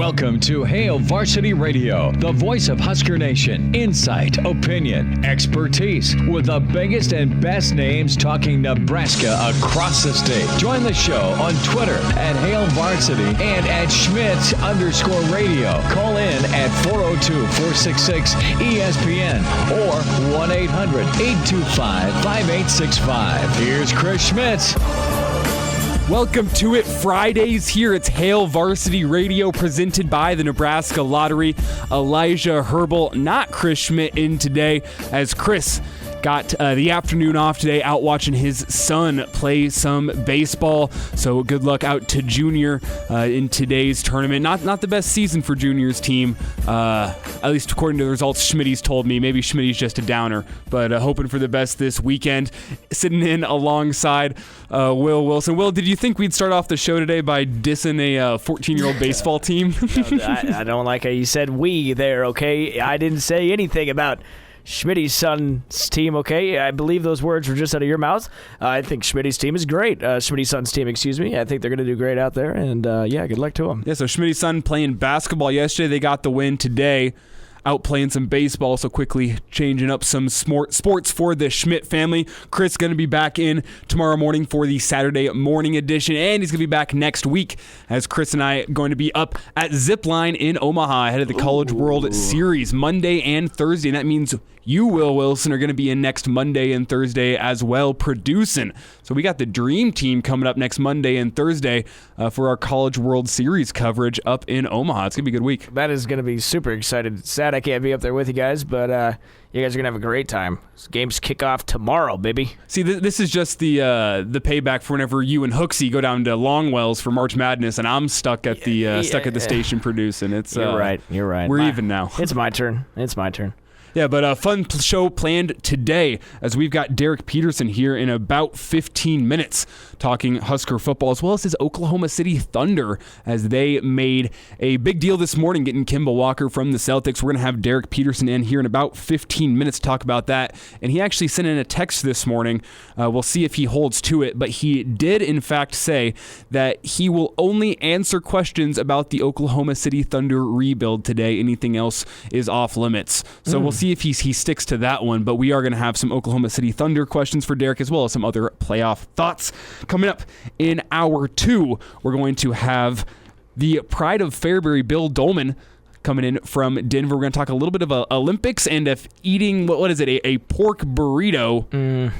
Welcome to Hail Varsity Radio, the voice of Husker Nation. Insight, opinion, expertise, with the biggest and best names talking Nebraska across the state. Join the show on Twitter at Hail Varsity and at Schmidt_radio. Call in at 402-466-ESPN or 1-800-825-5865. Here's Chris Schmidt. Welcome to it. Fridays here. It's Hail Varsity Radio presented by the Nebraska Lottery. Elijah Herbel, not Chris Schmidt, in today as Chris got the afternoon off today out watching his son play some baseball. So good luck out to Junior in today's tournament. Not the best season for Junior's team, at least according to the results Schmidt's told me. Maybe Schmidt's just a downer, but hoping for the best this weekend. Sitting in alongside Will Wilson. Will, did you think we'd start off the show today by dissing a 14-year-old baseball team? No, I don't like how you said we there, okay? I didn't say anything about Schmidt's son's team, okay? I believe those words were just out of your mouth. I think Schmidt's team is great. Schmidt's son's team, excuse me. I think they're going to do great out there, and yeah, good luck to them. Yeah, so Schmidt's son playing basketball yesterday. They got the win today, out playing some baseball, so quickly changing up some sports for the Schmidt family. Chris going to be back in tomorrow morning for the Saturday morning edition, and he's going to be back next week as Chris and I are going to be up at Zipline in Omaha ahead of the College World Series Monday and Thursday, and that means you, Will Wilson, are going to be in next Monday and Thursday as well, producing. So we got the Dream Team coming up next Monday and Thursday for our College World Series coverage up in Omaha. It's going to be a good week. That is going to be super excited. Sad I can't be up there with you guys, but you guys are going to have a great time. Games kick off tomorrow, baby. See, this is just the payback for whenever you and Hooksy go down to Longwells for March Madness, and I'm stuck at the station producing. It's You're right. We're even now. It's my turn. Yeah, but a fun show planned today as we've got Derek Peterson here in about 15 minutes talking Husker football as well as his Oklahoma City Thunder as they made a big deal this morning getting Kimball Walker from the Celtics. We're going to have Derek Peterson in here in about 15 minutes to talk about that. And he actually sent in a text this morning. We'll see if he holds to it, but he did in fact say that he will only answer questions about the Oklahoma City Thunder rebuild today. Anything else is off limits. So we'll see if he sticks to that one, but we are going to have some Oklahoma City Thunder questions for Derek as well as some other playoff thoughts. Coming up in hour 2, we're going to have the pride of Fairbury, Bill Doleman, coming in from Denver. We're going to talk a little bit of Olympics and if eating, what is it, a pork burrito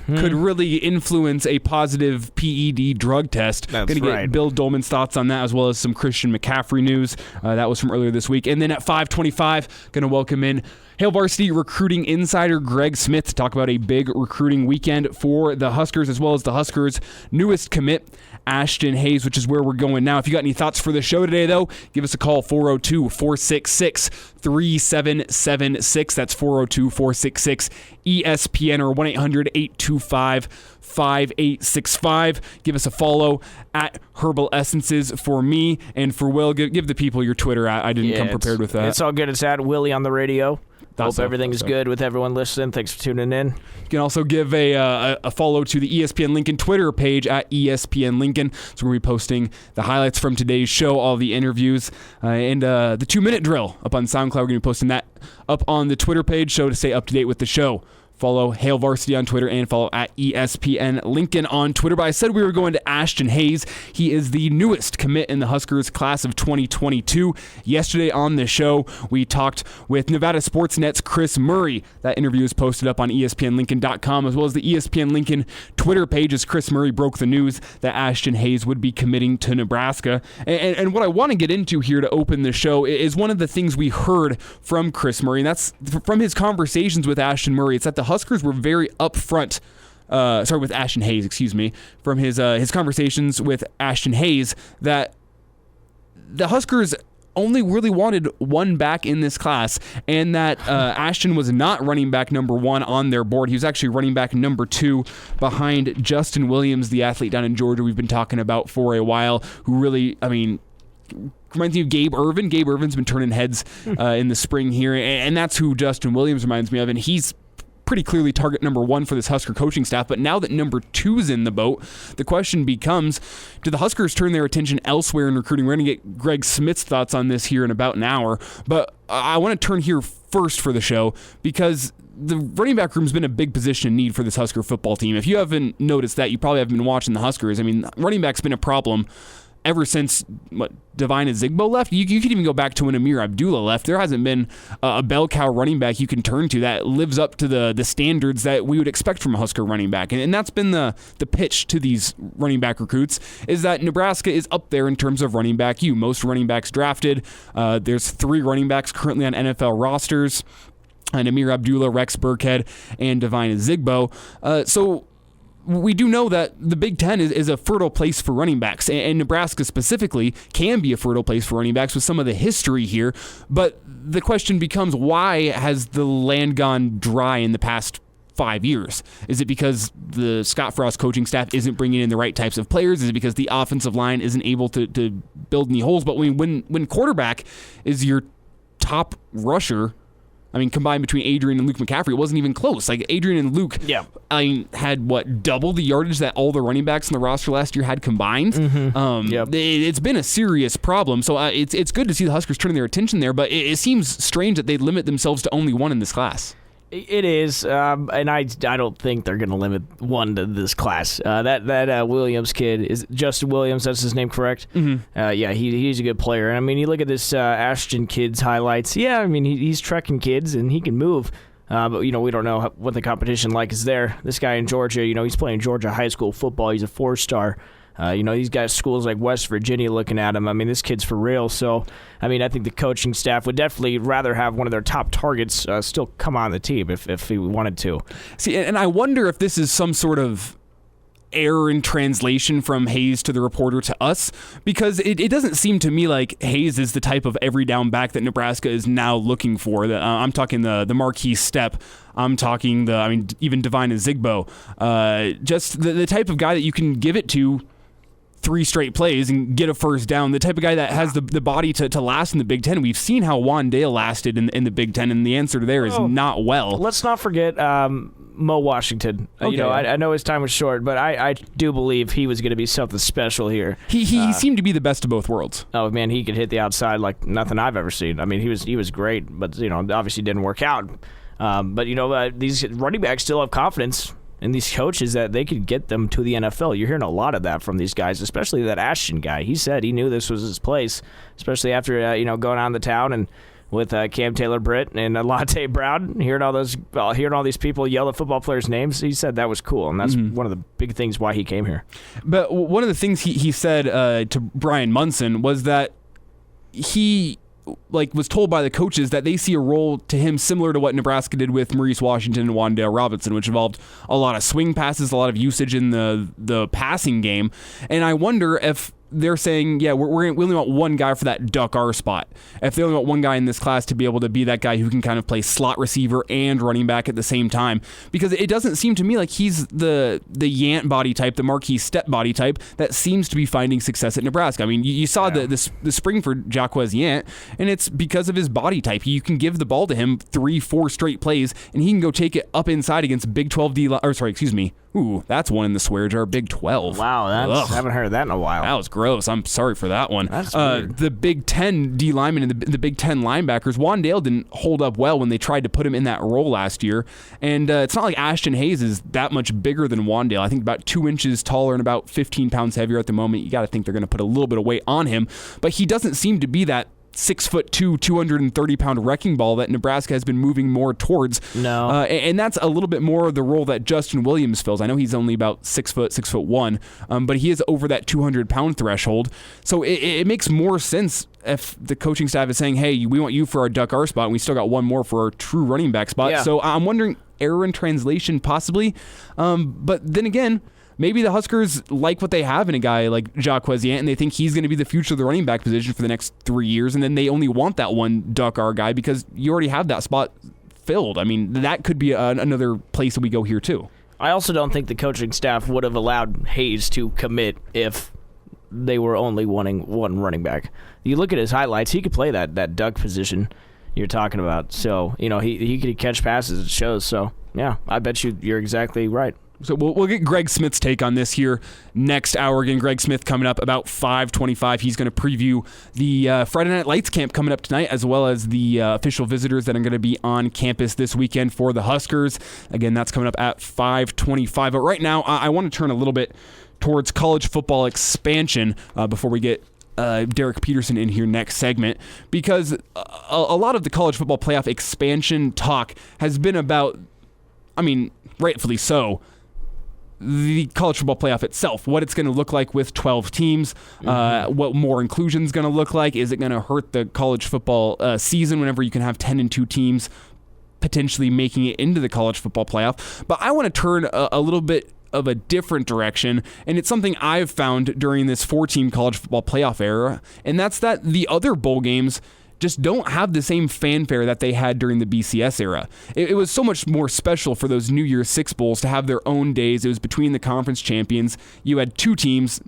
could really influence a positive PED drug test. That's going to get right. Bill Doleman's thoughts on that as well as some Christian McCaffrey news. That was from earlier this week. And then at 5:25, going to welcome in Hail Varsity recruiting insider Greg Smith to talk about a big recruiting weekend for the Huskers as well as the Huskers' newest commit, Ashton Hayes, which is where we're going now. If you got any thoughts for the show today, though, give us a call, 402-466-3776. That's 402-466-ESPN or 1-800-825-5865. Give us a follow at Herbal Essences for me and for Will. Give the people your Twitter at. I didn't come prepared with that. It's all good. It's at Willie on the radio. Hope So. everything's good with everyone listening. Thanks for tuning in. You can also give a follow to the ESPN Lincoln Twitter page at ESPN Lincoln. So we're going to be posting the highlights from today's show, all the interviews, and the 2-minute drill up on SoundCloud. We're going to be posting that up on the Twitter page, so to stay up to date with the show. Follow Hail Varsity on Twitter and follow at ESPN Lincoln on Twitter. But I said we were going to Ashton Hayes. He is the newest commit in the Huskers class of 2022. Yesterday on the show, we talked with Nevada Sportsnet's Chris Murray. That interview is posted up on ESPNLincoln.com as well as the ESPN Lincoln Twitter page as Chris Murray broke the news that Ashton Hayes would be committing to Nebraska. And what I want to get into here to open the show is one of the things we heard from Chris Murray, and that's from his conversations with Ashton Murray. It's that the Huskers were very upfront, with Ashton Hayes, from his conversations with Ashton Hayes, that the Huskers only really wanted one back in this class, and that Ashton was not running back number 1 on their board. He was actually running back number 2 behind Justin Williams, the athlete down in Georgia we've been talking about for a while, who really, reminds me of Gabe Ervin. Gabe Ervin's been turning heads in the spring here, and that's who Justin Williams reminds me of, and he's pretty clearly target number 1 for this Husker coaching staff. But now that number 2's in the boat, the question becomes, do the Huskers turn their attention elsewhere in recruiting? We're going to get Greg Smith's thoughts on this here in about an hour. But I want to turn here first for the show because the running back room's been a big position in need for this Husker football team. If you haven't noticed that, you probably haven't been watching the Huskers. I mean, running back's been a problem ever since Devine Ezigbo left. You could even go back to when Amir Abdullah left. There hasn't been a bell cow running back you can turn to that lives up to the standards that we would expect from a Husker running back. And that's been the pitch to these running back recruits, is that Nebraska is up there in terms of running back U. Most running backs drafted. There's 3 running backs currently on NFL rosters, and Amir Abdullah, Rex Burkhead, and Devine Ezigbo. So we do know that the Big Ten is a fertile place for running backs, and Nebraska specifically can be a fertile place for running backs with some of the history here. But the question becomes, why has the land gone dry in the past 5 years? Is it because the Scott Frost coaching staff isn't bringing in the right types of players? Is it because the offensive line isn't able to build any holes? But when quarterback is your top rusher, I mean, combined between Adrian and Luke McCaffrey, it wasn't even close. Like, Adrian and Luke had, double the yardage that all the running backs on the roster last year had combined. It's been a serious problem. So it's good to see the Huskers turning their attention there, but it seems strange that they limit themselves to only 1 in this class. It is, and I don't think they're going to limit 1 to this class. That Williams kid, is Justin Williams, that's his name, correct? Mm-hmm. He's a good player. And I mean, you look at this Ashton kid's highlights. Yeah, I mean, he's trekking kids, and he can move. But, we don't know what the competition like is there. This guy in Georgia, he's playing Georgia high school football. He's a 4-star. He's got schools like West Virginia looking at him. I mean, this kid's for real. So, I mean, I think the coaching staff would definitely rather have one of their top targets still come on the team if he wanted to. See, and I wonder if this is some sort of error in translation from Hayes to the reporter to us, because it doesn't seem to me like Hayes is the type of every down back that Nebraska is now looking for. I'm talking the Marquis Step. I'm talking even Devine Ezigbo. Just the type of guy that you can give it to 3 straight plays and get a first down, the type of guy that has the body to last in the Big Ten. We've seen how Wandale lasted in the Big Ten, and the answer to there is not well. Let's not forget Mo Washington. Okay. I know his time was short, but I do believe he was going to be something special here. He seemed to be the best of both worlds. Oh, man, he could hit the outside like nothing I've ever seen. I mean, he was great, but, obviously didn't work out. But, these running backs still have confidence in these coaches that they could get them to the NFL. You're hearing a lot of that from these guys, especially that Ashton guy. He said he knew this was his place, especially after going on the town and with Cam Taylor-Britt and Latte Brown, hearing all these people yell the football players' names. He said that was cool, and that's one of the big things why he came here. But one of the things he said to Brian Munson was that he was told by the coaches that they see a role to him similar to what Nebraska did with Maurice Washington and Wandale Robinson, which involved a lot of swing passes, a lot of usage in the passing game. And I wonder if they're saying, we only want one guy for that duck R spot. If they only want one guy in this class to be able to be that guy who can kind of play slot receiver and running back at the same time, because it doesn't seem to me like he's the Yant body type, the Marquis Step body type that seems to be finding success at Nebraska. I mean, you saw the spring for Jaquez Yant, and it's because of his body type. You can give the ball to him 3-4 straight plays, and he can go take it up inside against Big 12 Ooh, that's one in the swear jar. Big 12. Wow, I haven't heard that in a while. That was gross. I'm sorry for that one. That's weird. The Big 10 D linemen and the Big 10 linebackers, Wandale didn't hold up well when they tried to put him in that role last year. And it's not like Ashton Hayes is that much bigger than Wandale. I think about 2 inches taller and about 15 pounds heavier at the moment. You got to think they're going to put a little bit of weight on him. But he doesn't seem to be that 6'2", 230-pound wrecking ball that Nebraska has been moving more towards. No. And that's a little bit more of the role that Justin Williams fills. I know he's only about 6'1", but he is over that 200-pound threshold. So it makes more sense if the coaching staff is saying, hey, we want you for our duck R spot, and we still got one more for our true running back spot. Yeah. So I'm wondering, error in translation possibly. But then again, maybe the Huskers like what they have in a guy like Jacques Yant, and they think he's going to be the future of the running back position for the next 3 years, and then they only want that one duck R guy because you already have that spot filled. I mean, that could be another place that we go here too. I also don't think the coaching staff would have allowed Hayes to commit if they were only wanting one running back. You look at his highlights, he could play that duck position you're talking about. So, he could catch passes, it shows. So Yeah, I bet you're exactly right. So we'll get Greg Smith's take on this here next hour. Again, Greg Smith coming up about 5:25. He's going to preview the Friday Night Lights camp coming up tonight, as well as the official visitors that are going to be on campus this weekend for the Huskers. Again, that's coming up at 5:25. But right now, I want to turn a little bit towards college football expansion before we get Derek Peterson in here next segment, because a lot of the college football playoff expansion talk has been about, I mean, rightfully so, the college football playoff itself, what it's going to look like with 12 teams, what more inclusion is going to look like. Is it going to hurt the college football season whenever you can have 10-2 teams potentially making it into the college football playoff? But I want to turn a little bit of a different direction, and it's something I've found during this 4-team college football playoff era, and that's that the other bowl games just don't have the same fanfare that they had during the BCS era. It was so much more special for those New Year's Six Bowls to have their own days. It was between the conference champions. You had 2 teams,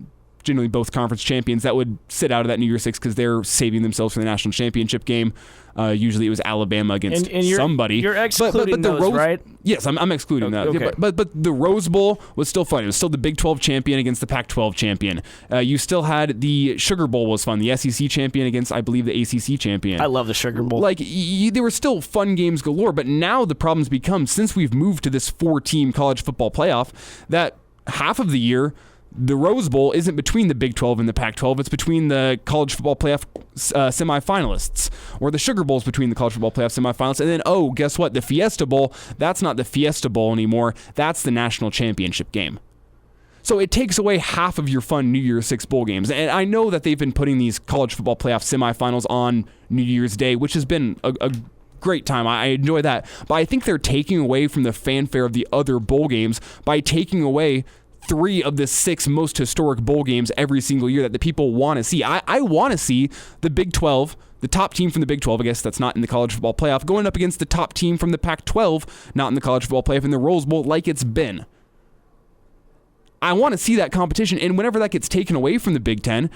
generally both conference champions, that would sit out of that New Year's Six because they're saving themselves for the national championship game. Usually it was Alabama against somebody. You're excluding those, right? Yes, I'm excluding that. Okay. But the Rose Bowl was still fun. It was still the Big 12 champion against the Pac-12 champion. You still had the Sugar Bowl was fun. The SEC champion against, I believe, the ACC champion. I love the Sugar Bowl. Like, there were still fun games galore, but now the problem's become, since we've moved to this 4-team college football playoff, that half of the year, the Rose Bowl isn't between the Big 12 and the Pac-12. It's between the college football playoff semifinalists, or the Sugar Bowl's between the college football playoff semifinalists. And then, guess what? The Fiesta Bowl, that's not the Fiesta Bowl anymore. That's the national championship game. So it takes away half of your fun New Year's Six bowl games. And I know that they've been putting these college football playoff semifinals on New Year's Day, which has been a great time. I enjoy that. But I think they're taking away from the fanfare of the other bowl games by taking away 3 of the 6 most historic bowl games every single year that the people want to see. I want to see the Big 12, the top team from the Big 12, I guess that's not in the college football playoff, going up against the top team from the Pac-12, not in the college football playoff, in the Rose Bowl, like it's been. I want to see that competition, and whenever that gets taken away from the Big 10,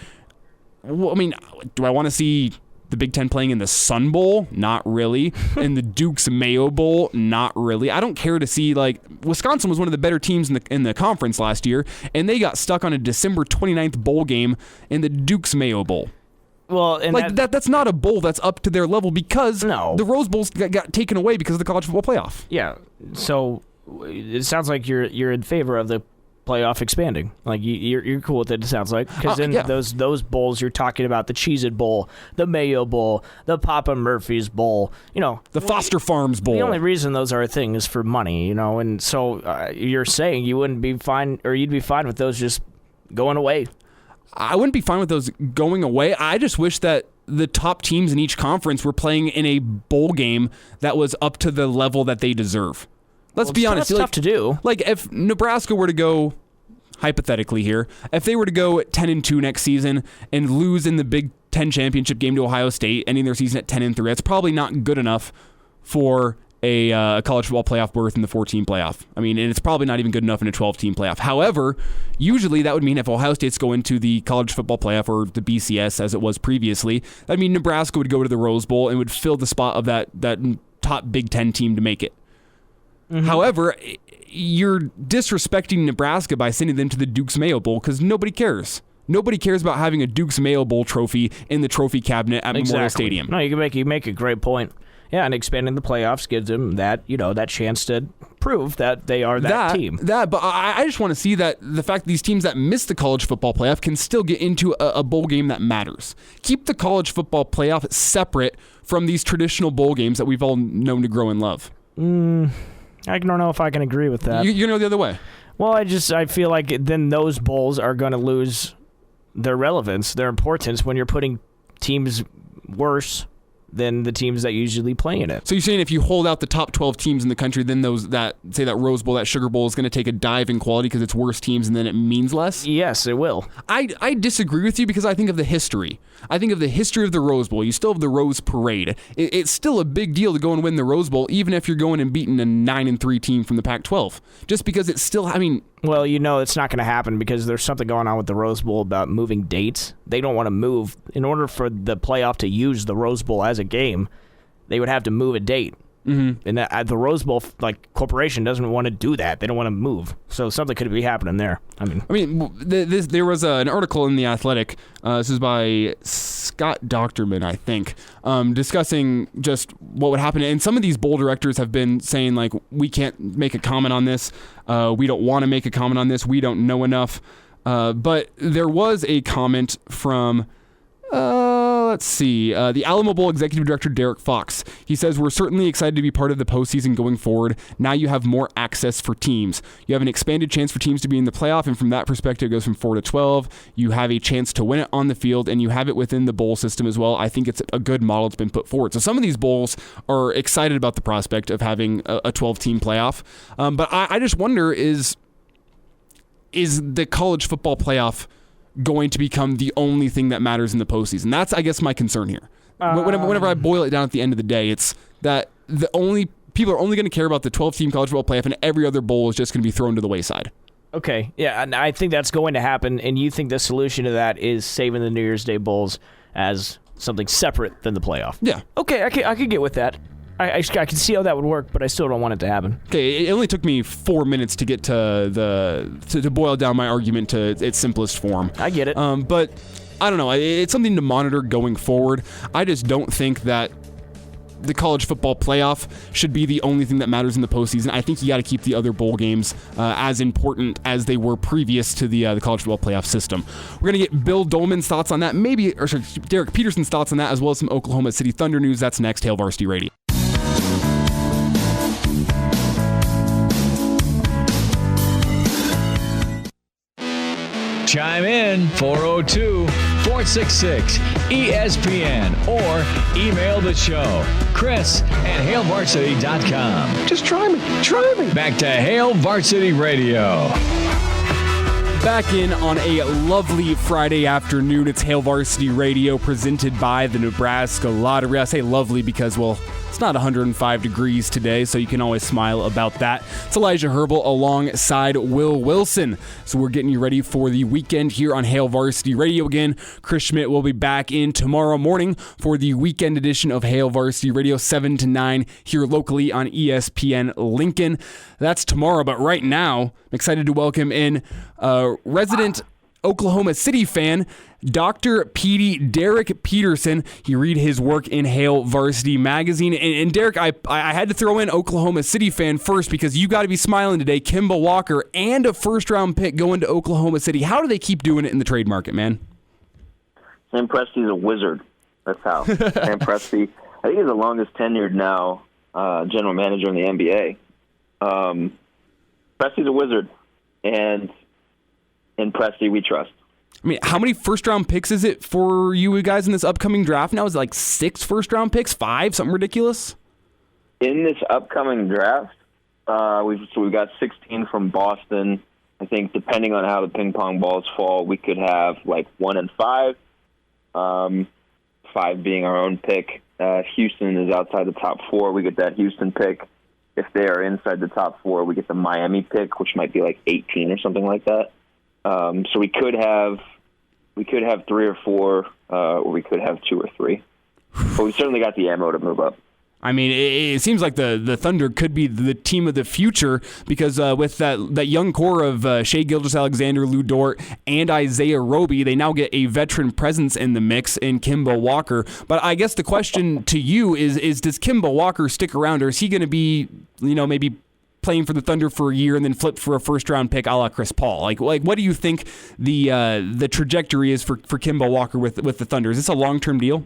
well, I mean, do I want to see the Big 10 playing in the Sun Bowl? Not really. In the Duke's Mayo Bowl? Not really. I don't care to see, like, Wisconsin was one of the better teams in the conference last year, and they got stuck on a December 29th bowl game in the Duke's Mayo Bowl. Well, and like that's not a bowl that's up to their level, because the Rose Bowls got taken away because of the college football playoff. Yeah. So it sounds like you're in favor of the playoff expanding. Like you're cool with it. It sounds like, because in those bowls you're talking about, the Cheez-It Bowl, the Mayo Bowl, the Papa Murphy's Bowl. The Foster Farms Bowl. The only reason those are a thing is for money. And so you're saying you wouldn't be fine, or you'd be fine with those just going away. I wouldn't be fine with those going away. I just wish that the top teams in each conference were playing in a bowl game that was up to the level that they deserve. Let's be honest. It's tough to do. Like, if Nebraska were to go, hypothetically here, if they were to go 10-2 next season and lose in the Big 10 championship game to Ohio State, ending their season at 10-3, that's probably not good enough for a college football playoff berth in the 4-team playoff. I mean, and it's probably not even good enough in a 12-team playoff. However, usually that would mean if Ohio State's going to the college football playoff, or the BCS as it was previously, that mean Nebraska would go to the Rose Bowl and would fill the spot of that top Big 10 team to make it. Mm-hmm. However, you're disrespecting Nebraska by sending them to the Duke's Mayo Bowl, because nobody cares. Nobody cares about having a Duke's Mayo Bowl trophy in the trophy cabinet at Memorial Stadium. No, you make a great point. Yeah, and expanding the playoffs gives them that chance to prove that they are that team. But I just want to see that the fact that these teams that miss the college football playoff can still get into a bowl game that matters. Keep the college football playoff separate from these traditional bowl games that we've all known to grow and love. I don't know if I can agree with that. You know the other way. Well, I feel like then those bowls are going to lose their relevance, their importance, when you're putting teams worse than the teams that usually play in it. So you're saying if you hold out the top 12 teams in the country, then that Rose Bowl, that Sugar Bowl is going to take a dive in quality because it's worse teams, and then it means less? Yes, it will. I disagree with you, because I think of the history. I think of the history of the Rose Bowl. You still have the Rose Parade. It's still a big deal to go and win the Rose Bowl, even if you're going and beating a 9-3 team from the Pac-12. Just because it's still, well, it's not going to happen, because there's something going on with the Rose Bowl about moving dates. They don't want to move. In order for the playoff to use the Rose Bowl as a game, they would have to move a date. And the Rose Bowl corporation doesn't want to do that. They don't want to move. So something could be happening there. There was an article in The Athletic. This is by Scott Doctorman, I think, discussing just what would happen. And some of these bowl directors have been saying, we can't make a comment on this. We don't want to make a comment on this. We don't know enough. But there was a comment from... the Alamo Bowl Executive Director Derek Fox. He says, we're certainly excited to be part of the postseason going forward. Now you have more access for teams. You have an expanded chance for teams to be in the playoff, and from that perspective, it goes from 4 to 12. You have a chance to win it on the field, and you have it within the bowl system as well. I think it's a good model that's been put forward. So some of these bowls are excited about the prospect of having a 12-team playoff. But I just wonder, is the college football playoff going to become the only thing that matters in the postseason? That's, I guess, my concern here. Whenever I boil it down at the end of the day, it's that people are only going to care about the 12-team college football playoff, and every other bowl is just going to be thrown to the wayside. Okay, yeah, and I think that's going to happen, and you think the solution to that is saving the New Year's Day bowls as something separate than the playoff? Yeah. Okay, I could get with that. I can see how that would work, but I still don't want it to happen. Okay, it only took me 4 minutes to get to boil down my argument to its simplest form. I get it. But I don't know. It's something to monitor going forward. I just don't think that the college football playoff should be the only thing that matters in the postseason. I think you got to keep the other bowl games as important as they were previous to the college football playoff system. We're going to get Bill Doleman's thoughts on that, Derek Peterson's thoughts on that, as well as some Oklahoma City Thunder news. That's next. Hail Varsity Radio. Chime in 402-466-ESPN or email the show, Chris@HailVarsity.com. Just try me. Back to Hail Varsity Radio. Back in on a lovely Friday afternoon. It's Hail Varsity Radio presented by the Nebraska Lottery. I say lovely because, well, it's not 105 degrees today, so you can always smile about that. It's Elijah Herbel alongside Will Wilson. So we're getting you ready for the weekend here on Hail Varsity Radio again. Chris Schmidt will be back in tomorrow morning for the weekend edition of Hail Varsity Radio, 7 to 9 here locally on ESPN Lincoln. That's tomorrow, but right now, I'm excited to welcome in resident Oklahoma City fan, Dr. Petey Derek Peterson. You read his work in Hail Varsity Magazine. And Derek, I had to throw in Oklahoma City fan first because you got to be smiling today. Kimball Walker and a first-round pick going to Oklahoma City. How do they keep doing it in the trade market, man? Sam Presti's a wizard. That's how. Sam Presti, I think he's the longest tenured now general manager in the NBA. Presti's a wizard, and in Presti we trust. I mean, how many first-round picks is it for you guys in this upcoming draft now? Is it like 6 first-round picks, 5, something ridiculous? In this upcoming draft, we've got 16 from Boston. I think depending on how the ping pong balls fall, we could have like 1 and 5. 5 being our own pick. Houston is outside the top 4. We get that Houston pick. If they are inside the top 4, we get the Miami pick, which might be like 18 or something like that. So we could have 3 or 4, or we could have 2 or 3. But we certainly got the ammo to move up. I mean, it seems like the Thunder could be the team of the future because with that young core of Shai Gilgeous-Alexander, Lou Dort, and Isaiah Roby, they now get a veteran presence in the mix in Kimball Walker. But I guess the question to you is does Kimball Walker stick around, or is he going to be, maybe playing for the Thunder for a year and then flip for a first-round pick a la Chris Paul? Like what do you think the trajectory is for Kimball Walker with the Thunder? Is this a long-term deal?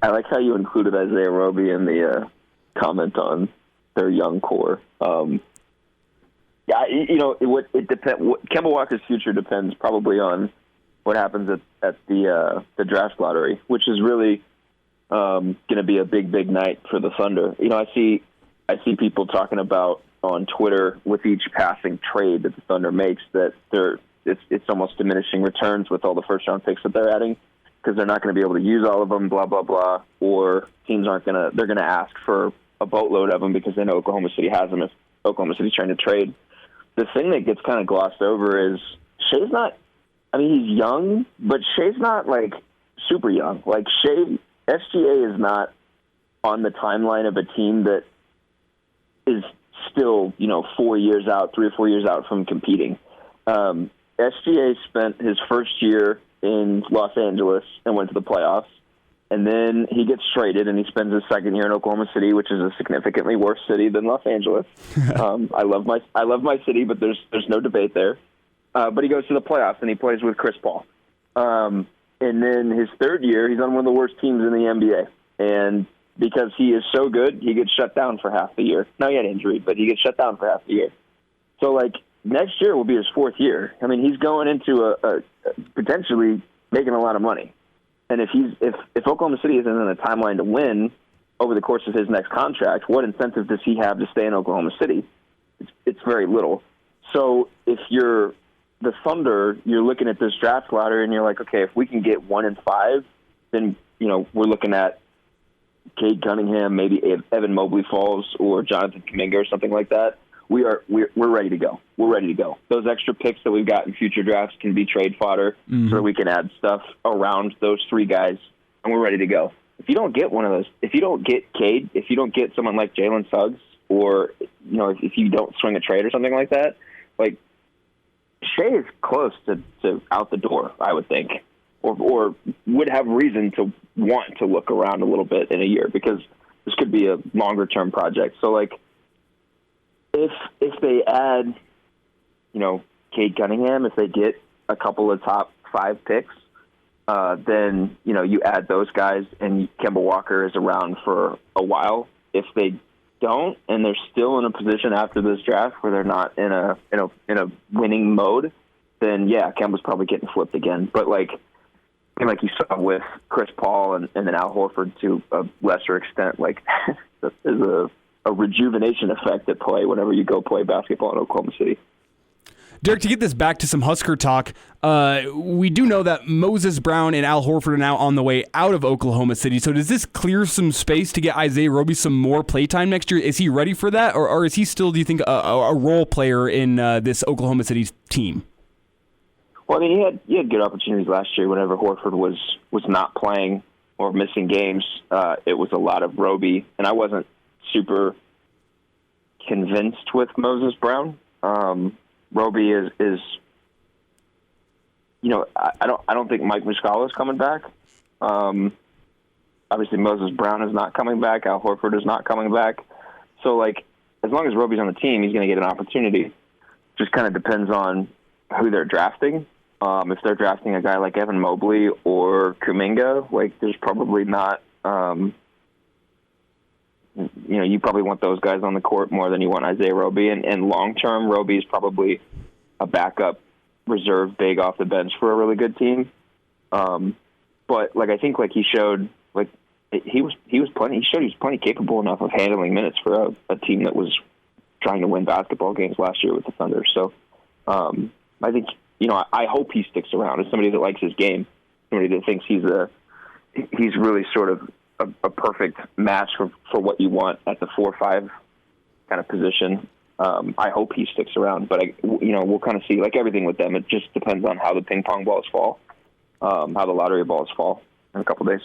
I like how you included Isaiah Roby in the comment on their young core. It depends. Kimball Walker's future depends probably on what happens at the draft lottery, which is really going to be a big night for the Thunder. I see people talking about on Twitter with each passing trade that the Thunder makes that it's almost diminishing returns with all the first round picks that they're adding, because they're not going to be able to use all of them, blah, blah, blah, or teams they're going to ask for a boatload of them because they know Oklahoma City has them if Oklahoma City's trying to trade. The thing that gets kind of glossed over is Shai's not, he's young, but Shai's not, like, super young. Like, SGA is not on the timeline of a team that is still, 4 years out, 3 or 4 years out from competing. SGA spent his first year in Los Angeles and went to the playoffs. And then he gets traded, and he spends his second year in Oklahoma City, which is a significantly worse city than Los Angeles. I love my city, but there's no debate there. But he goes to the playoffs, and he plays with Chris Paul. And then his third year, he's on one of the worst teams in the NBA. And because he is so good, he gets shut down for half the year. Now, he had injury, but he gets shut down for half the year. So, next year will be his fourth year. I mean, he's going into a potentially making a lot of money. And if Oklahoma City isn't in a timeline to win over the course of his next contract, what incentive does he have to stay in Oklahoma City? It's very little. So if you're the Thunder, you're looking at this draft lottery and you're like, okay, if we can get 1 in 5, then we're looking at Cade Cunningham, maybe Evan Mobley falls, or Jonathan Kuminga or something like that. We're ready to go. We're ready to go. Those extra picks that we've got in future drafts can be trade fodder, so we can add stuff around those 3 guys, and we're ready to go. If you don't get one of those, if you don't get Cade, if you don't get someone like Jalen Suggs, or if you don't swing a trade or something like that, Shea is close to out the door, I would think, or would have reason to want to look around a little bit in a year, because this could be a longer term project. So if they add, Cade Cunningham, if they get a couple of top 5 picks, then, you add those guys and Kemba Walker is around for a while. If they don't, and they're still in a position after this draft where they're not in a winning mode, then yeah, Kemba's probably getting flipped again. But like you saw with Chris Paul and then Al Horford to a lesser extent, there's a rejuvenation effect at play whenever you go play basketball in Oklahoma City. Derek, to get this back to some Husker talk, we do know that Moses Brown and Al Horford are now on the way out of Oklahoma City. So does this clear some space to get Isaiah Roby some more playtime next year? Is he ready for that, or is he still, do you think, a role player in this Oklahoma City team? Well, I mean, he had good opportunities last year whenever Horford was not playing or missing games. It was a lot of Roby, and I wasn't super convinced with Moses Brown. Roby is I don't think Mike Muscala is coming back. Obviously Moses Brown is not coming back. Al Horford is not coming back. So as long as Roby's on the team, he's going to get an opportunity. Just kind of depends on who they're drafting. If they're drafting a guy like Evan Mobley or Kuminga, there's probably not. You probably want those guys on the court more than you want Isaiah Roby. And long-term, Roby is probably a backup reserve big off the bench for a really good team. But I think he showed he was plenty capable enough of handling minutes for a team that was trying to win basketball games last year with the Thunder. So I think I hope he sticks around as somebody that likes his game, somebody that thinks he's really sort of a perfect match for what you want at the 4-5 kind of position. I hope he sticks around, but we'll kind of see. Like everything with them, it just depends on how the ping pong balls fall, how the lottery balls fall in a couple days.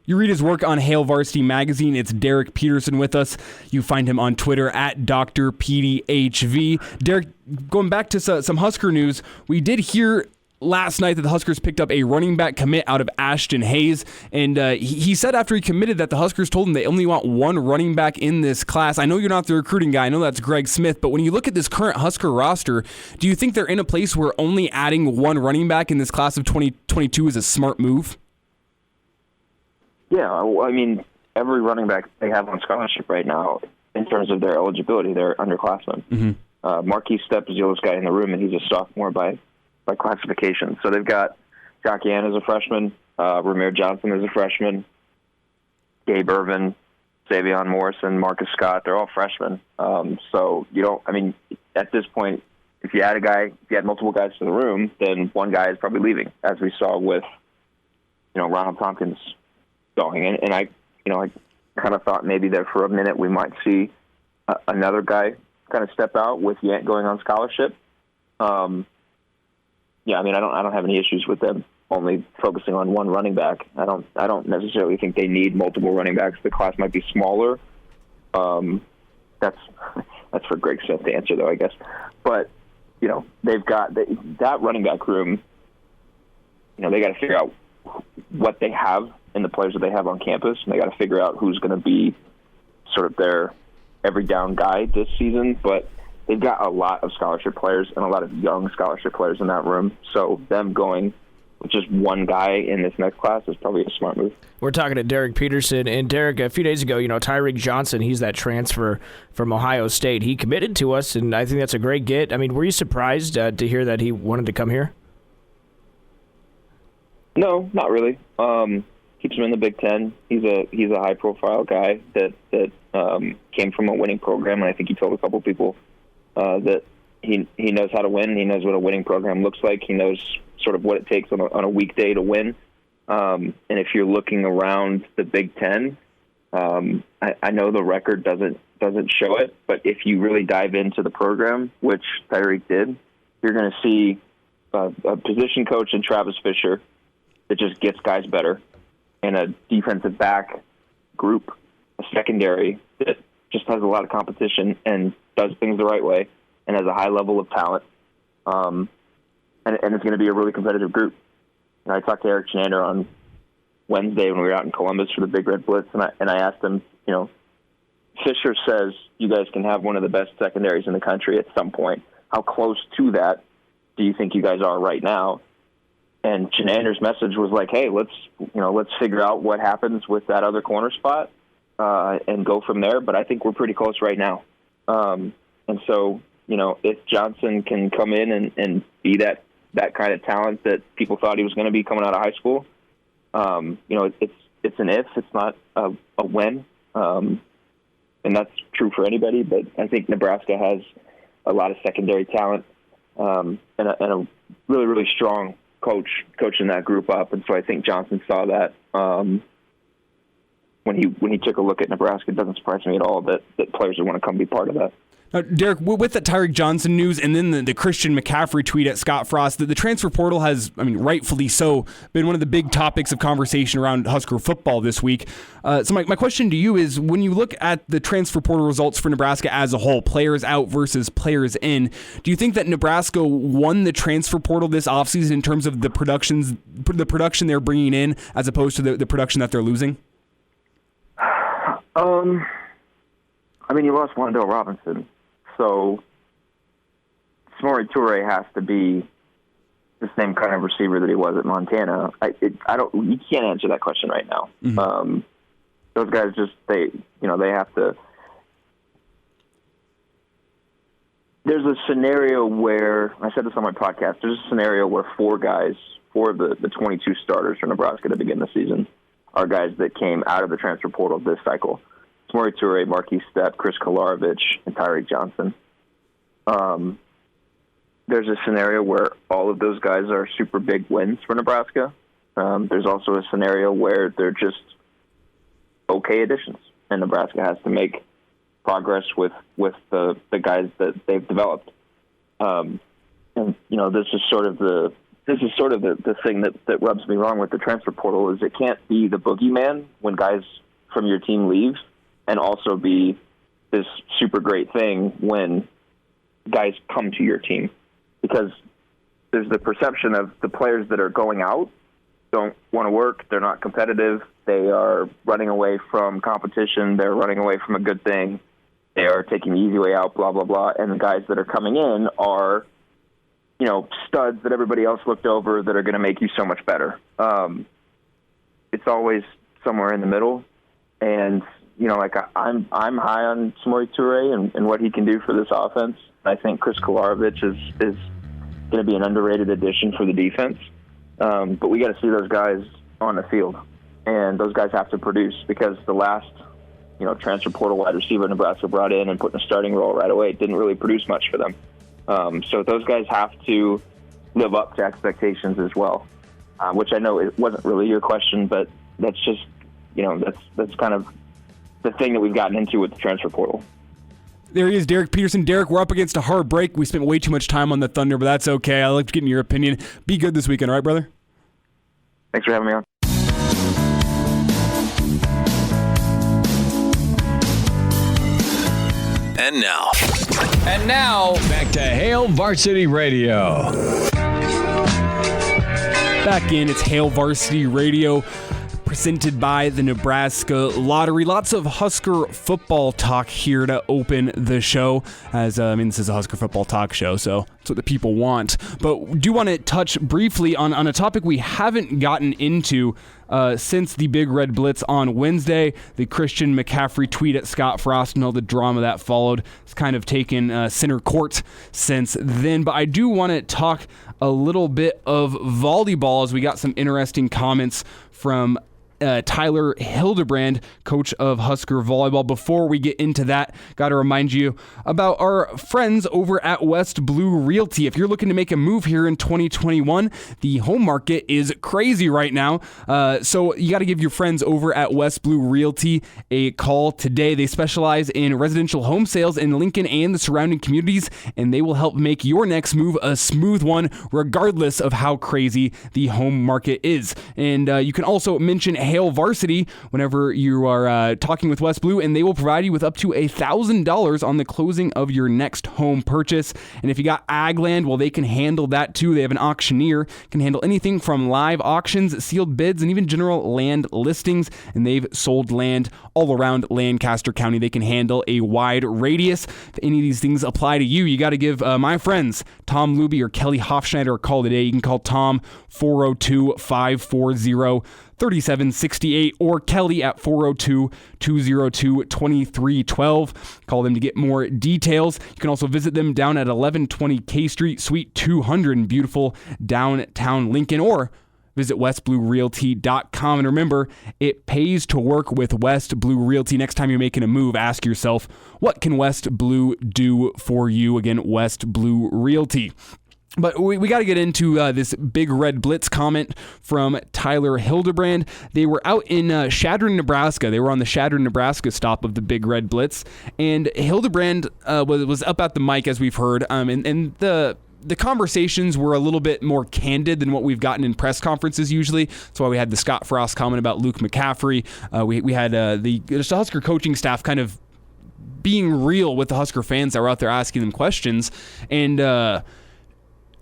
You read his work on Hail Varsity Magazine. It's Derek Peterson with us. You find him on Twitter at Dr. PDHV. Derek, going back to some Husker news, we did hear last night that the Huskers picked up a running back commit out of Ashton Hayes, and he said after he committed that the Huskers told him they only want one running back in this class. I know you're not the recruiting guy. I know that's Greg Smith, but when you look at this current Husker roster, do you think they're in a place where only adding one running back in this class of 2022 is a smart move? Yeah, I mean, every running back they have on scholarship right now, in terms of their eligibility, they're underclassmen. Mm-hmm. Marquise Stepp is the oldest guy in the room, and he's a sophomore by classification. So they've got Jock Yan as a freshman, Ramir Johnson as a freshman, Gabe Irvin, Savion Morrison, Marcus Scott. They're all freshmen. So at this point, if you add multiple guys to the room, then one guy is probably leaving, as we saw with, Ronald Tompkins going. And I kind of thought maybe that for a minute we might see another guy kind of step out with Yant going on scholarship. I don't have any issues with them only focusing on one running back. I don't necessarily think they need multiple running backs. The class might be smaller. That's for Greg Smith to answer, though, I guess. But they've got that running back room. They got to figure out what they have and the players that they have on campus, and they got to figure out who's going to be sort of their every down guy this season. But they've got a lot of scholarship players and a lot of young scholarship players in that room. So them going with just one guy in this next class is probably a smart move. We're talking to Derek Peterson. And Derek, a few days ago, Tyreek Johnson, he's that transfer from Ohio State. He committed to us, and I think that's a great get. I mean, were you surprised to hear that he wanted to come here? No, not really. Keeps him in the Big Ten. He's a high profile guy that came from a winning program, and I think he told a couple people that he knows how to win. He knows what a winning program looks like. He knows sort of what it takes on a weekday to win. And if you're looking around the Big Ten, I know the record doesn't show it, but if you really dive into the program, which Tyreek did, you're going to see a position coach in Travis Fisher that just gets guys better, and a defensive back group, a secondary that just has a lot of competition and does things the right way and has a high level of talent. And it's going to be a really competitive group. I talked to Eric Chenander on Wednesday when we were out in Columbus for the Big Red Blitz, and I asked him, Fisher says you guys can have one of the best secondaries in the country at some point. How close to that do you think you guys are right now? And Chenander's message was like, hey, let's figure out what happens with that other corner spot and go from there. But I think we're pretty close right now. And so, if Johnson can come in and be that kind of talent that people thought he was going to be coming out of high school, it's an if, it's not a when. And that's true for anybody. But I think Nebraska has a lot of secondary talent and a really, really strong coaching that group up, and so I think Johnson saw that when he took a look at Nebraska. It doesn't surprise me at all that players would want to come be part of that. Now, Derek, with that Tyreek Johnson news and then the Christian McCaffrey tweet at Scott Frost, the transfer portal has, rightfully so, been one of the big topics of conversation around Husker football this week. So my question to you is, when you look at the transfer portal results for Nebraska as a whole, players out versus players in, do you think that Nebraska won the transfer portal this offseason in terms of the production they're bringing in as opposed to the production that they're losing? You lost Wandale Robinson. So Samori Toure has to be the same kind of receiver that he was at Montana. You can't answer that question right now. Mm-hmm. Those guys they have to. There's a scenario where, I said this on my podcast, there's a scenario where four of the 22 starters for Nebraska to begin the season are guys that came out of the transfer portal this cycle. Samori Toure, Marquise Stepp, Chris Kolarovich, and Tyreek Johnson. There's a scenario where all of those guys are super big wins for Nebraska. There's also a scenario where they're just okay additions, and Nebraska has to make progress with the guys that they've developed. And this is sort of the thing that rubs me wrong with the transfer portal is it can't be the boogeyman when guys from your team leave, and also be this super great thing when guys come to your team, because there's the perception of the players that are going out don't want to work, they're not competitive, they are running away from competition, they're running away from a good thing, they are taking the easy way out, blah, blah, blah, and the guys that are coming in are, studs that everybody else looked over that are going to make you so much better. It's always somewhere in the middle, and I'm high on Samori Toure and what he can do for this offense. I think Chris Kolarovich is going to be an underrated addition for the defense. But we got to see those guys on the field, and those guys have to produce, because the last, transfer portal wide receiver Nebraska brought in and put in a starting role right away didn't really produce much for them. So those guys have to live up to expectations as well, which I know it wasn't really your question, but that's just, that's kind of the thing that we've gotten into with the transfer portal. There he is, Derek Peterson. Derek, we're up against a hard break. We spent way too much time on the Thunder, but that's okay. I like getting your opinion. Be good this weekend, all right, brother? Thanks for having me on. And now, back to Hail Varsity Radio. Back in, it's Hail Varsity Radio, presented by the Nebraska Lottery. Lots of Husker football talk here to open the show. As this is a Husker football talk show, so that's what the people want. But we do want to touch briefly on a topic we haven't gotten into since the Big Red Blitz on Wednesday. The Christian McCaffrey tweet at Scott Frost and all the drama that followed has kind of taken center court since then. But I do want to talk a little bit of volleyball, as we got some interesting comments from Tyler Hildebrand, coach of Husker volleyball. Before we get into that, got to remind you about our friends over at West Blue Realty. If you're looking to make a move here in 2021, the home market is crazy right now. So you got to give your friends over at West Blue Realty a call today. They specialize in residential home sales in Lincoln and the surrounding communities, and they will help make your next move a smooth one, regardless of how crazy the home market is. And you can also mention Hail Varsity whenever you are talking with West Blue, and they will provide you with up to $1,000 on the closing of your next home purchase. And if you got ag land, well, they can handle that too. They have an auctioneer, can handle anything from live auctions, sealed bids, and even general land listings. And they've sold land all around Lancaster County. They can handle a wide radius. If any of these things apply to you, you got to give my friends Tom Luby or Kelly Hofschneider a call today. You can call Tom 402-540-3768 or Kelly at 402-202-2312. Call them to get more details. You can also visit them down at 1120 K Street, Suite 200 in beautiful downtown Lincoln, or visit westbluerealty.com. And remember, it pays to work with West Blue Realty. Next time you're making a move, ask yourself, what can West Blue do for you? Again, West Blue Realty. But we got to get into this Big Red Blitz comment from Tyler Hildebrand. They were out in Chadron, Nebraska. They were on the Chadron, Nebraska stop of the Big Red Blitz. And Hildebrand was up at the mic, as we've heard. And the conversations were a little bit more candid than what we've gotten in press conferences usually. That's why we had the Scott Frost comment about Luke McCaffrey. We had the Husker coaching staff kind of being real with the Husker fans that were out there asking them questions. And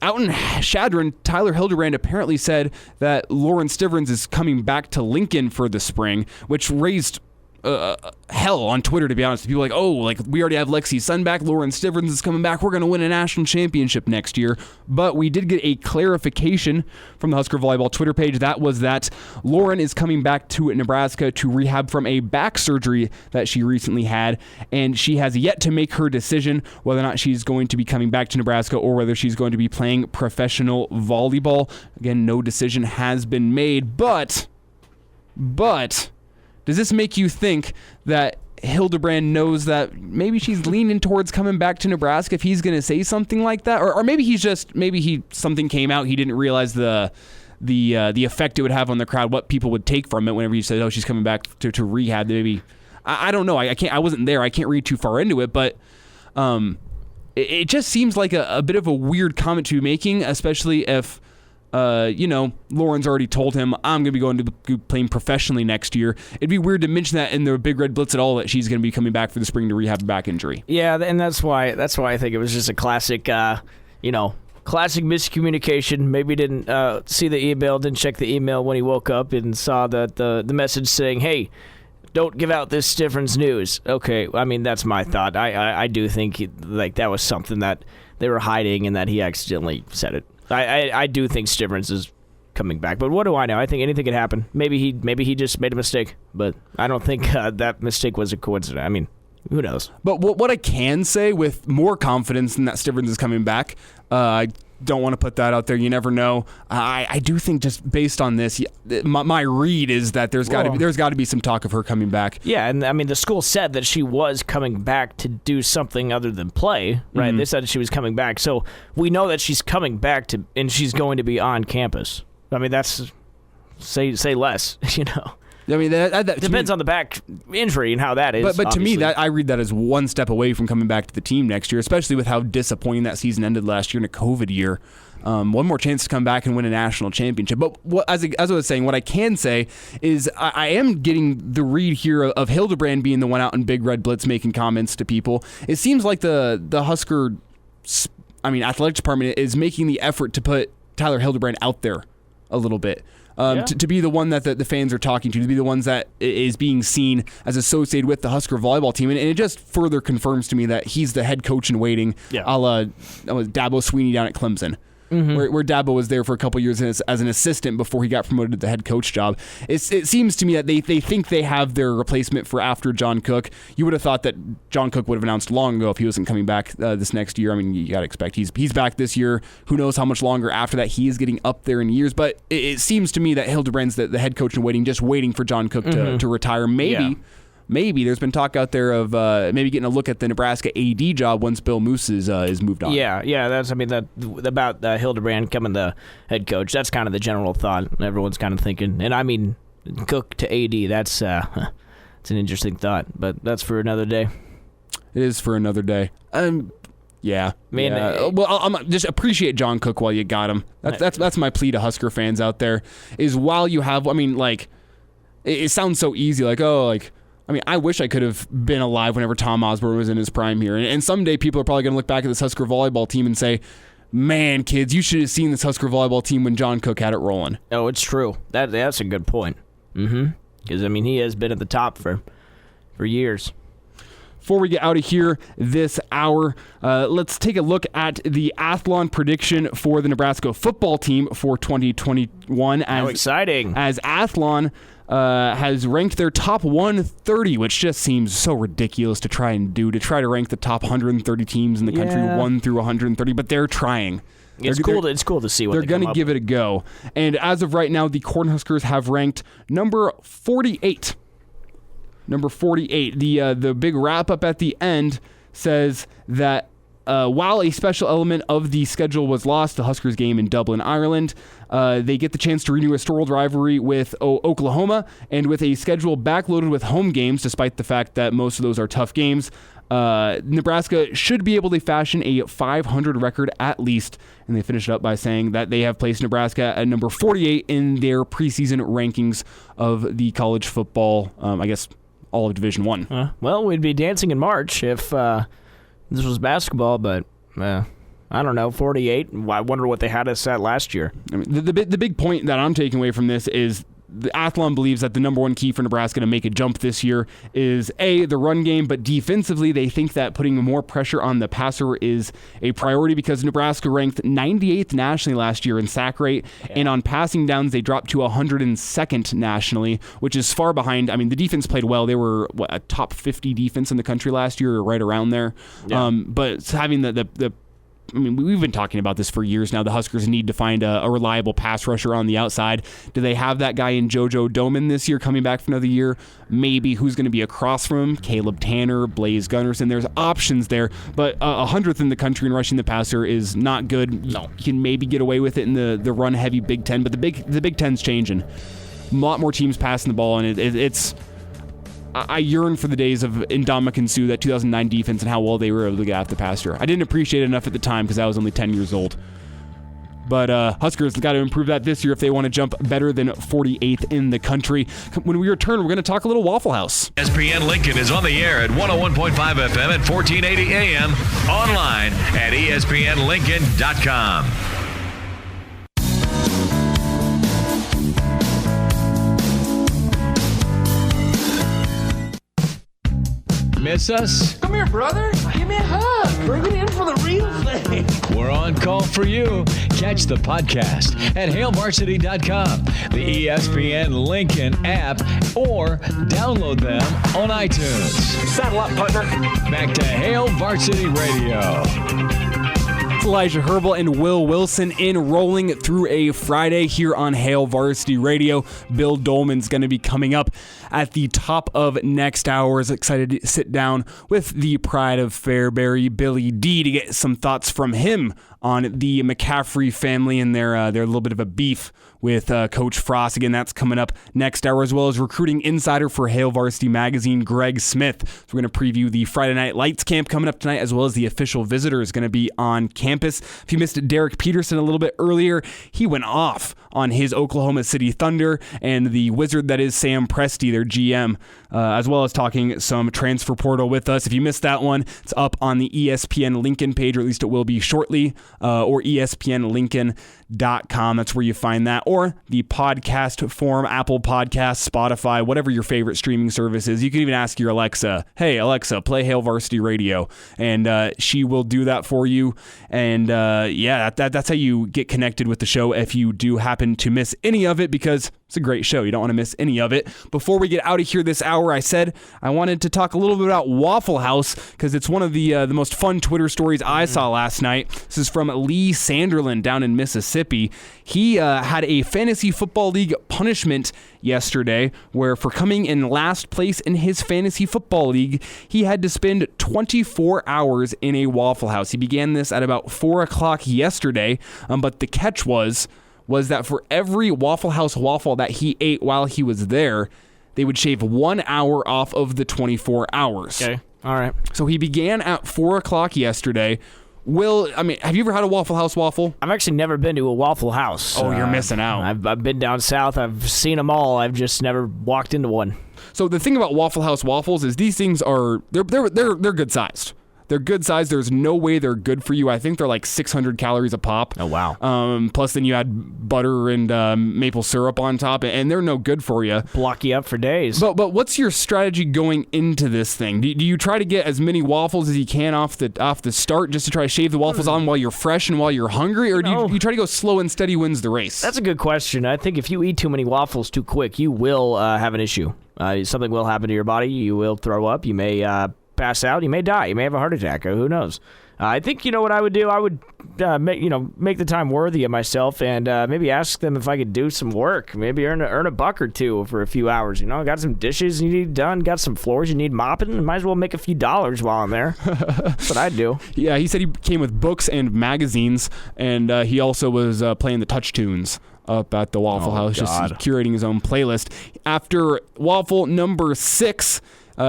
out in Chadron, Tyler Hildebrand apparently said that Lauren Stivrins is coming back to Lincoln for the spring, which raised hell on Twitter, to be honest. People are like, we already have Lexi's son back. Lauren Stivrins is coming back. We're going to win a national championship next year. But we did get a clarification from the Husker Volleyball Twitter page. That was that Lauren is coming back to Nebraska to rehab from a back surgery that she recently had. And she has yet to make her decision whether or not she's going to be coming back to Nebraska or whether she's going to be playing professional volleyball. Again, no decision has been made. But does this make you think that Hildebrand knows that maybe she's leaning towards coming back to Nebraska if he's going to say something like that? Or maybe something came out, he didn't realize the effect it would have on the crowd, what people would take from it whenever you said, oh, she's coming back to rehab. Maybe, I don't know. I wasn't there. I can't read too far into it, but it just seems like a bit of a weird comment to be making, especially if Lauren's already told him, I'm going to be going to be playing professionally next year. It'd be weird to mention that in the Big Red Blitz at all, that she's going to be coming back for the spring to rehab a back injury. Yeah, and that's why I think it was just a classic, classic miscommunication. Maybe didn't see the email, didn't check the email when he woke up and saw that the message saying, hey, don't give out this Stivrins news. Okay, I mean, that's my thought. I do think that was something that they were hiding and that he accidentally said it. I do think Stivrins is coming back, but what do I know? I think anything could happen. Maybe he just made a mistake, but I don't think that mistake was a coincidence. I mean, who knows? But what I can say with more confidence than that Stivrins is coming back, I don't want to put that out there. You never know. I do think just based on this, my read is that there's got to be some talk of her coming back. Yeah, and I mean the school said that she was coming back to do something other than play, right? Mm-hmm. They said she was coming back, so we know that she's coming back and she's going to be on campus. I mean, that's say less, I mean, that depends on the back injury and how that is. But to me, that I read that as one step away from coming back to the team next year, especially with how disappointing that season ended last year in a COVID year. one more chance to come back and win a national championship. But as I was saying, what I can say is I am getting the read here of Hurrdat being the one out in Big Red Blitz making comments to people. It seems like the Husker, athletics department is making the effort to put Tyler Hurrdat out there a little bit. To be the one that the fans are talking to be the ones that is being seen as associated with the Husker volleyball team. And it just further confirms to me that he's the head coach in waiting, a la Dabo Sweeney down at Clemson. Where Dabo was there for a couple years as an assistant before he got promoted to the head coach job. It seems to me that they think they have their replacement for after John Cook. You would have thought that John Cook would have announced long ago if he wasn't coming back this next year. I mean, you got to expect he's back this year. Who knows how much longer after that he is getting up there in years. But it seems to me that Hurdat's the head coach in waiting, just waiting for John Cook to retire. Maybe there's been talk out there of maybe getting a look at the Nebraska AD job once Bill Moose is moved on. Yeah, that's about Hurdat becoming the head coach. That's kind of the general thought. Everyone's kind of thinking, and Cook to AD. That's it's an interesting thought, but that's for another day. It is for another day. Yeah. Well, I'm just appreciate John Cook while you got him. That's my plea to Husker fans out there. Is while you have, it sounds so easy, I wish I could have been alive whenever Tom Osborne was in his prime here. And someday people are probably going to look back at this Husker volleyball team and say, man, kids, you should have seen this Husker volleyball team when John Cook had it rolling. Oh, it's true. That's a good point. Because, he has been at the top for years. Before we get out of here this hour, let's take a look at the Athlon prediction for the Nebraska football team for 2021. How exciting. As Athlon has ranked their top 130, which just seems so ridiculous to try to rank the top 130 teams in the country 1 through 130, but they're trying. It's cool to see what they're going to give it a go. And as of right now, the Cornhuskers have ranked number 48. Number 48. The big wrap-up at the end says that while a special element of the schedule was lost, the Huskers game in Dublin, Ireland, they get the chance to renew a storied rivalry with Oklahoma, and with a schedule backloaded with home games, despite the fact that most of those are tough games, Nebraska should be able to fashion a 500 record at least, and they finish it up by saying that they have placed Nebraska at number 48 in their preseason rankings of the college football, all of Division I. Well, we'd be dancing in March if this was basketball, but I don't know, 48. I wonder what they had us at last year. The big point that I'm taking away from this is the Athlon believes that the number one key for Nebraska to make a jump this year is the run game, but defensively they think that putting more pressure on the passer is a priority because Nebraska ranked 98th nationally last year in sack rate, and on passing downs they dropped to 102nd nationally, which is far behind. The defense played well. They were a top 50 defense in the country last year, or right around there. Yeah. But having we've been talking about this for years now. The Huskers need to find a reliable pass rusher on the outside. Do they have that guy in JoJo Doleman this year coming back for another year? Maybe. Who's going to be across from him? Caleb Tanner, Blaze Gunnerson. There's options there, but 100th in the country in rushing the passer is not good. No. You can maybe get away with it in the run-heavy Big Ten, but the Big Ten's changing. A lot more teams passing the ball, and it's... I yearn for the days of Ndamukong Suh, that 2009 defense, and how well they were able to get after the passer. I didn't appreciate it enough at the time because I was only 10 years old. But Huskers got to improve that this year if they want to jump better than 48th in the country. When we return, we're going to talk a little Waffle House. ESPN Lincoln is on the air at 101.5 FM and 1480 AM. Online at espnlincoln.com. Miss us? Come here, brother. Give me a hug. Bring it in for the real thing. We're on call for you. Catch the podcast at HailVarsity.com, the ESPN Lincoln app, or download them on iTunes. Saddle up, partner. Back to Hail Varsity Radio. Elijah Herbel and Will Wilson in rolling through a Friday here on Hail Varsity Radio. Bill Doleman's going to be coming up at the top of next hour. Is excited to sit down with the pride of Fairbury, Billy D, to get some thoughts from him on the McCaffrey family and their little bit of a beef with Coach Frost. Again, that's coming up next hour, as well as recruiting insider for Hail Varsity Magazine, Greg Smith. So we're going to preview the Friday Night Lights camp coming up tonight, as well as the official visitor is going to be on campus. If you missed Derek Peterson a little bit earlier, he went off on his Oklahoma City Thunder and the wizard that is Sam Presti, their GM, as well as talking some transfer portal with us. If you missed that one, it's up on the ESPN Lincoln page, or at least it will be shortly, or ESPNLincoln.com. That's where you find that, or the podcast form, Apple Podcasts, Spotify, whatever your favorite streaming service is. You can even ask your Alexa, hey, Alexa, play Hail Varsity Radio, and she will do that for you. And that's how you get connected with the show if you do happen to miss any of it, because it's a great show. You don't want to miss any of it. Before we get out of here this hour, I said I wanted to talk a little bit about Waffle House, because it's one of the most fun Twitter stories I saw last night. This is from Lee Sanderland down in Mississippi. He had a fantasy football league punishment yesterday, where for coming in last place in his fantasy football league, he had to spend 24 hours in a Waffle House. He began this at about 4 o'clock yesterday, but the catch was that for every Waffle House waffle that he ate while he was there, they would shave 1 hour off of the 24 hours. Okay, all right. So he began at 4 o'clock yesterday. Have you ever had a Waffle House waffle? I've actually never been to a Waffle House. Oh, you're missing out. I've been down south. I've seen them all. I've just never walked into one. So the thing about Waffle House waffles is these things are they're good sized. They're good size. There's no way they're good for you. I think they're like 600 calories a pop. Oh, wow. Plus, then you add butter and maple syrup on top, and they're no good for you. Block you up for days. But what's your strategy going into this thing? Do you try to get as many waffles as you can off the start, just to try to shave the waffles on while you're fresh and while you're hungry, or do you try to go slow and steady wins the race? That's a good question. I think if you eat too many waffles too quick, you will have an issue. Something will happen to your body. You will throw up. You may pass out. You may die. You may have a heart attack. Who knows? I think what I would do. I would make the time worthy of myself, and maybe ask them if I could do some work. Maybe earn a buck or two for a few hours. Got some dishes you need done. Got some floors you need mopping. Might as well make a few dollars while I'm there. That's what I'd do. Yeah, he said he came with books and magazines, and he also was playing the touch tunes up at the Waffle House, God. just curating his own playlist. After waffle number 6,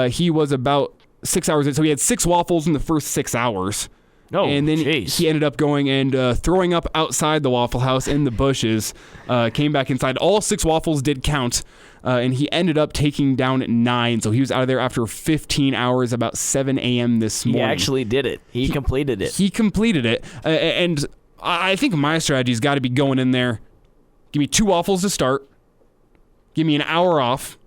he was about 6 hours in, so he had 6 waffles in the first 6 hours. Oh, and then geez. he ended up going and throwing up outside the Waffle House in the bushes, came back inside. All 6 waffles did count, and he ended up taking down 9. So he was out of there after 15 hours, about 7 a.m. this morning. He actually did it. He completed it. He completed it. And I think my strategy's got to be going in there, give me 2 waffles to start, give me an hour off.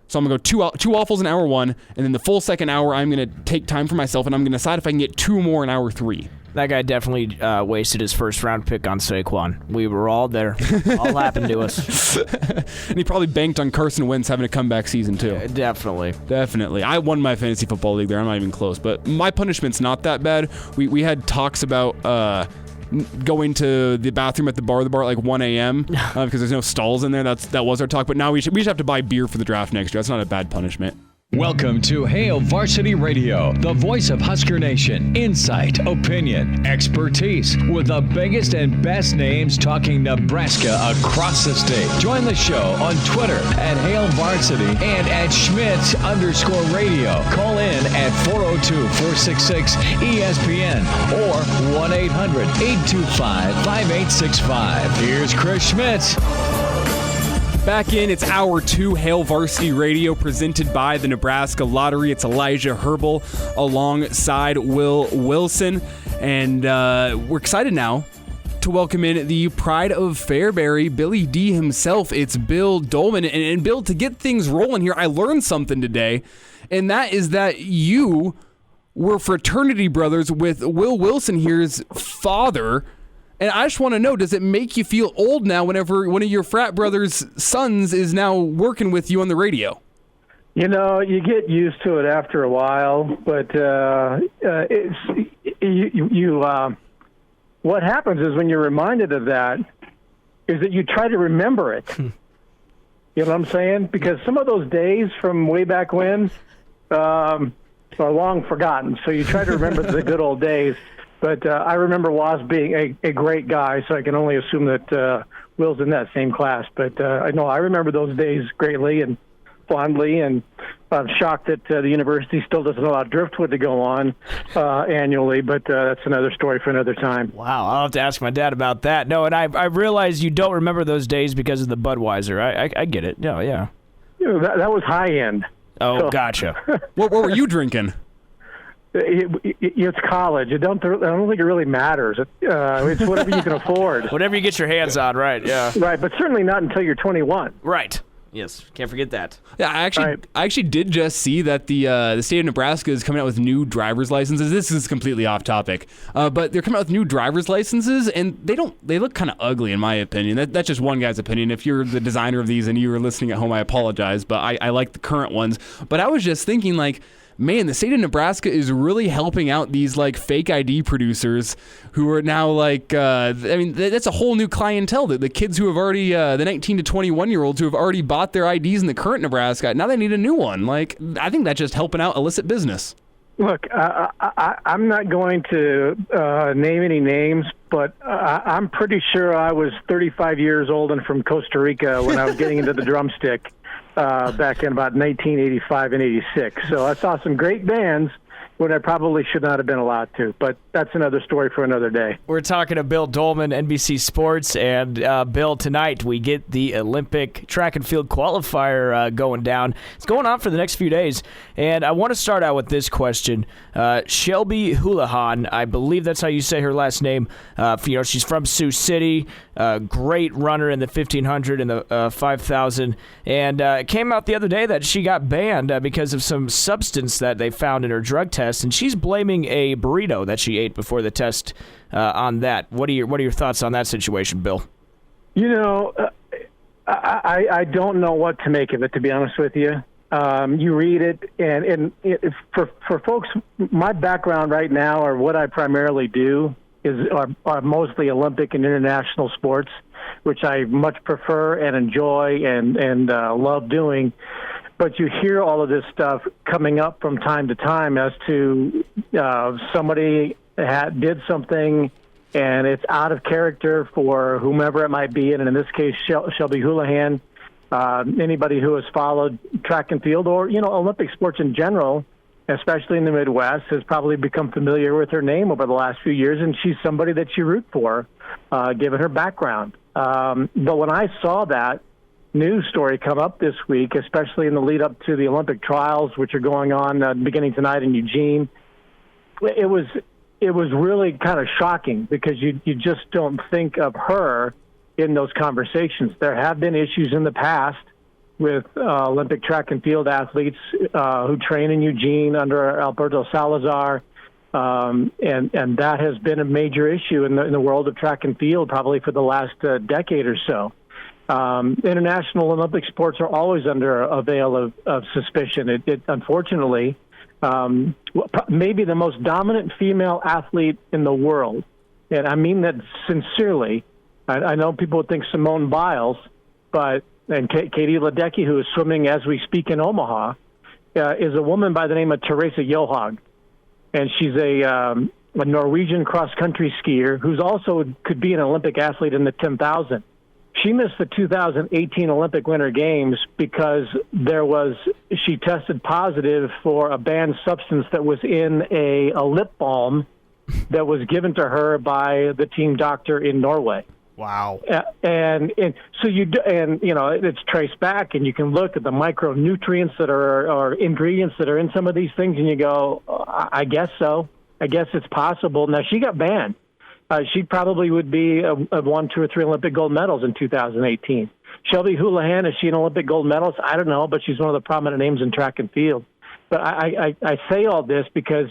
So I'm going to go 2 waffles in hour 1, and then the full second hour, I'm going to take time for myself, and I'm going to decide if I can get 2 more in hour 3. That guy definitely wasted his first-round pick on Saquon. We were all there. All happened to us. And he probably banked on Carson Wentz having a comeback season, too. Definitely. I won my fantasy football league there. I'm not even close. But my punishment's not that bad. We had talks about going to the bathroom at the bar at like 1 a.m. Because there's no stalls in there. That was our talk. But now we should have to buy beer for the draft next year. That's not a bad punishment. Welcome to Hail Varsity Radio, the voice of Husker Nation. Insight, opinion, expertise, with the biggest and best names talking Nebraska across the state. Join the show on Twitter at Hail Varsity and at Schmidt_radio. Call in at 402-466-ESPN or 1-800-825-5865. Here's Chris Schmidt. Back in, it's Hour 2, Hail Varsity Radio, presented by the Nebraska Lottery. It's Elijah Herbel alongside Will Wilson. And we're excited now to welcome in the pride of Fairbury, Billy D himself. It's Bill Doleman. And Bill, to get things rolling here, I learned something today, and that is that you were fraternity brothers with Will Wilson here's father. And I just want to know, does it make you feel old now whenever one of your frat brother's sons is now working with you on the radio? You get used to it after a while, but what happens is when you're reminded of that is that you try to remember it. You know what I'm saying? Because some of those days from way back when are long forgotten. So you try to remember the good old days. But I remember Waz being a great guy, so I can only assume that Will's in that same class. But I know I remember those days greatly and fondly, and I'm shocked that the university still doesn't allow driftwood to go on annually, but that's another story for another time. Wow, I'll have to ask my dad about that. No, and I realize you don't remember those days because of the Budweiser. I get it. No, yeah. That was high end. Oh, So- gotcha. What were you drinking? It's college. I don't think it really matters. It's whatever you can afford. Whatever you get your hands on, right, yeah. Right, but certainly not until you're 21. Right. Yes, can't forget that. Yeah, I actually did just see that the state of Nebraska is coming out with new driver's licenses. This is completely off topic, but they're coming out with new driver's licenses, and they look kind of ugly in my opinion. That's just one guy's opinion. If you're the designer of these and you were listening at home, I apologize, but I like the current ones. But I was just thinking, like, man, the state of Nebraska is really helping out these like fake ID producers who are now like, that's a whole new clientele. The kids who have already, the 19 to 21-year-olds who have already bought their IDs in the current Nebraska, now they need a new one. Like, I think that's just helping out illicit business. Look, I'm not going to name any names, but I'm pretty sure I was 35 years old and from Costa Rica when I was getting into the drumstick. Back in about 1985 and 86. So I saw some great bands when I probably should not have been allowed to. But that's another story for another day. We're talking to Bill Doleman, NBC Sports. And, Bill, tonight we get the Olympic track and field qualifier going down. It's going on for the next few days. And I want to start out with this question. Shelby Houlihan, I believe that's how you say her last name. She's from Sioux City. Great runner in the 1,500 and the 5,000. And it came out the other day that she got banned because of some substance that they found in her drug test. And she's blaming a burrito that she ate before the test on that. What are your thoughts on that situation, Bill? I don't know what to make of it, to be honest with you. You read it, and for folks, my background right now, or what I primarily do, are mostly Olympic and international sports, which I much prefer and enjoy and love doing. But you hear all of this stuff coming up from time to time as to somebody did something and it's out of character for whomever it might be, and in this case, Shelby Houlihan. Anybody who has followed track and field or Olympic sports in general, especially in the Midwest, has probably become familiar with her name over the last few years, and she's somebody that you root for, given her background. But when I saw that news story come up this week, especially in the lead up to the Olympic trials, which are going on beginning tonight in Eugene, it was really kind of shocking because you just don't think of her in those conversations. There have been issues in the past with Olympic track and field athletes who train in Eugene under Alberto Salazar, and that has been a major issue in the world of track and field probably for the last decade or so. International Olympic sports are always under a veil of suspicion. It unfortunately, maybe the most dominant female athlete in the world, and I mean that sincerely. I know people would think Simone Biles, and Katie Ledecky, who is swimming as we speak in Omaha, is a woman by the name of Teresa Johaug. And she's a Norwegian cross-country skier who's also could be an Olympic athlete in the 10,000. She missed the 2018 Olympic Winter Games because she tested positive for a banned substance that was in a lip balm that was given to her by the team doctor in Norway. Wow. And so it's traced back, and you can look at the micronutrients that are or ingredients that are in some of these things, and you go, I guess so. I guess it's possible. Now, she got banned. She probably would be won 2 or 3 Olympic gold medals in 2018. Shelby Houlihan, is she an Olympic gold medalist? I don't know, but she's one of the prominent names in track and field. But I say all this because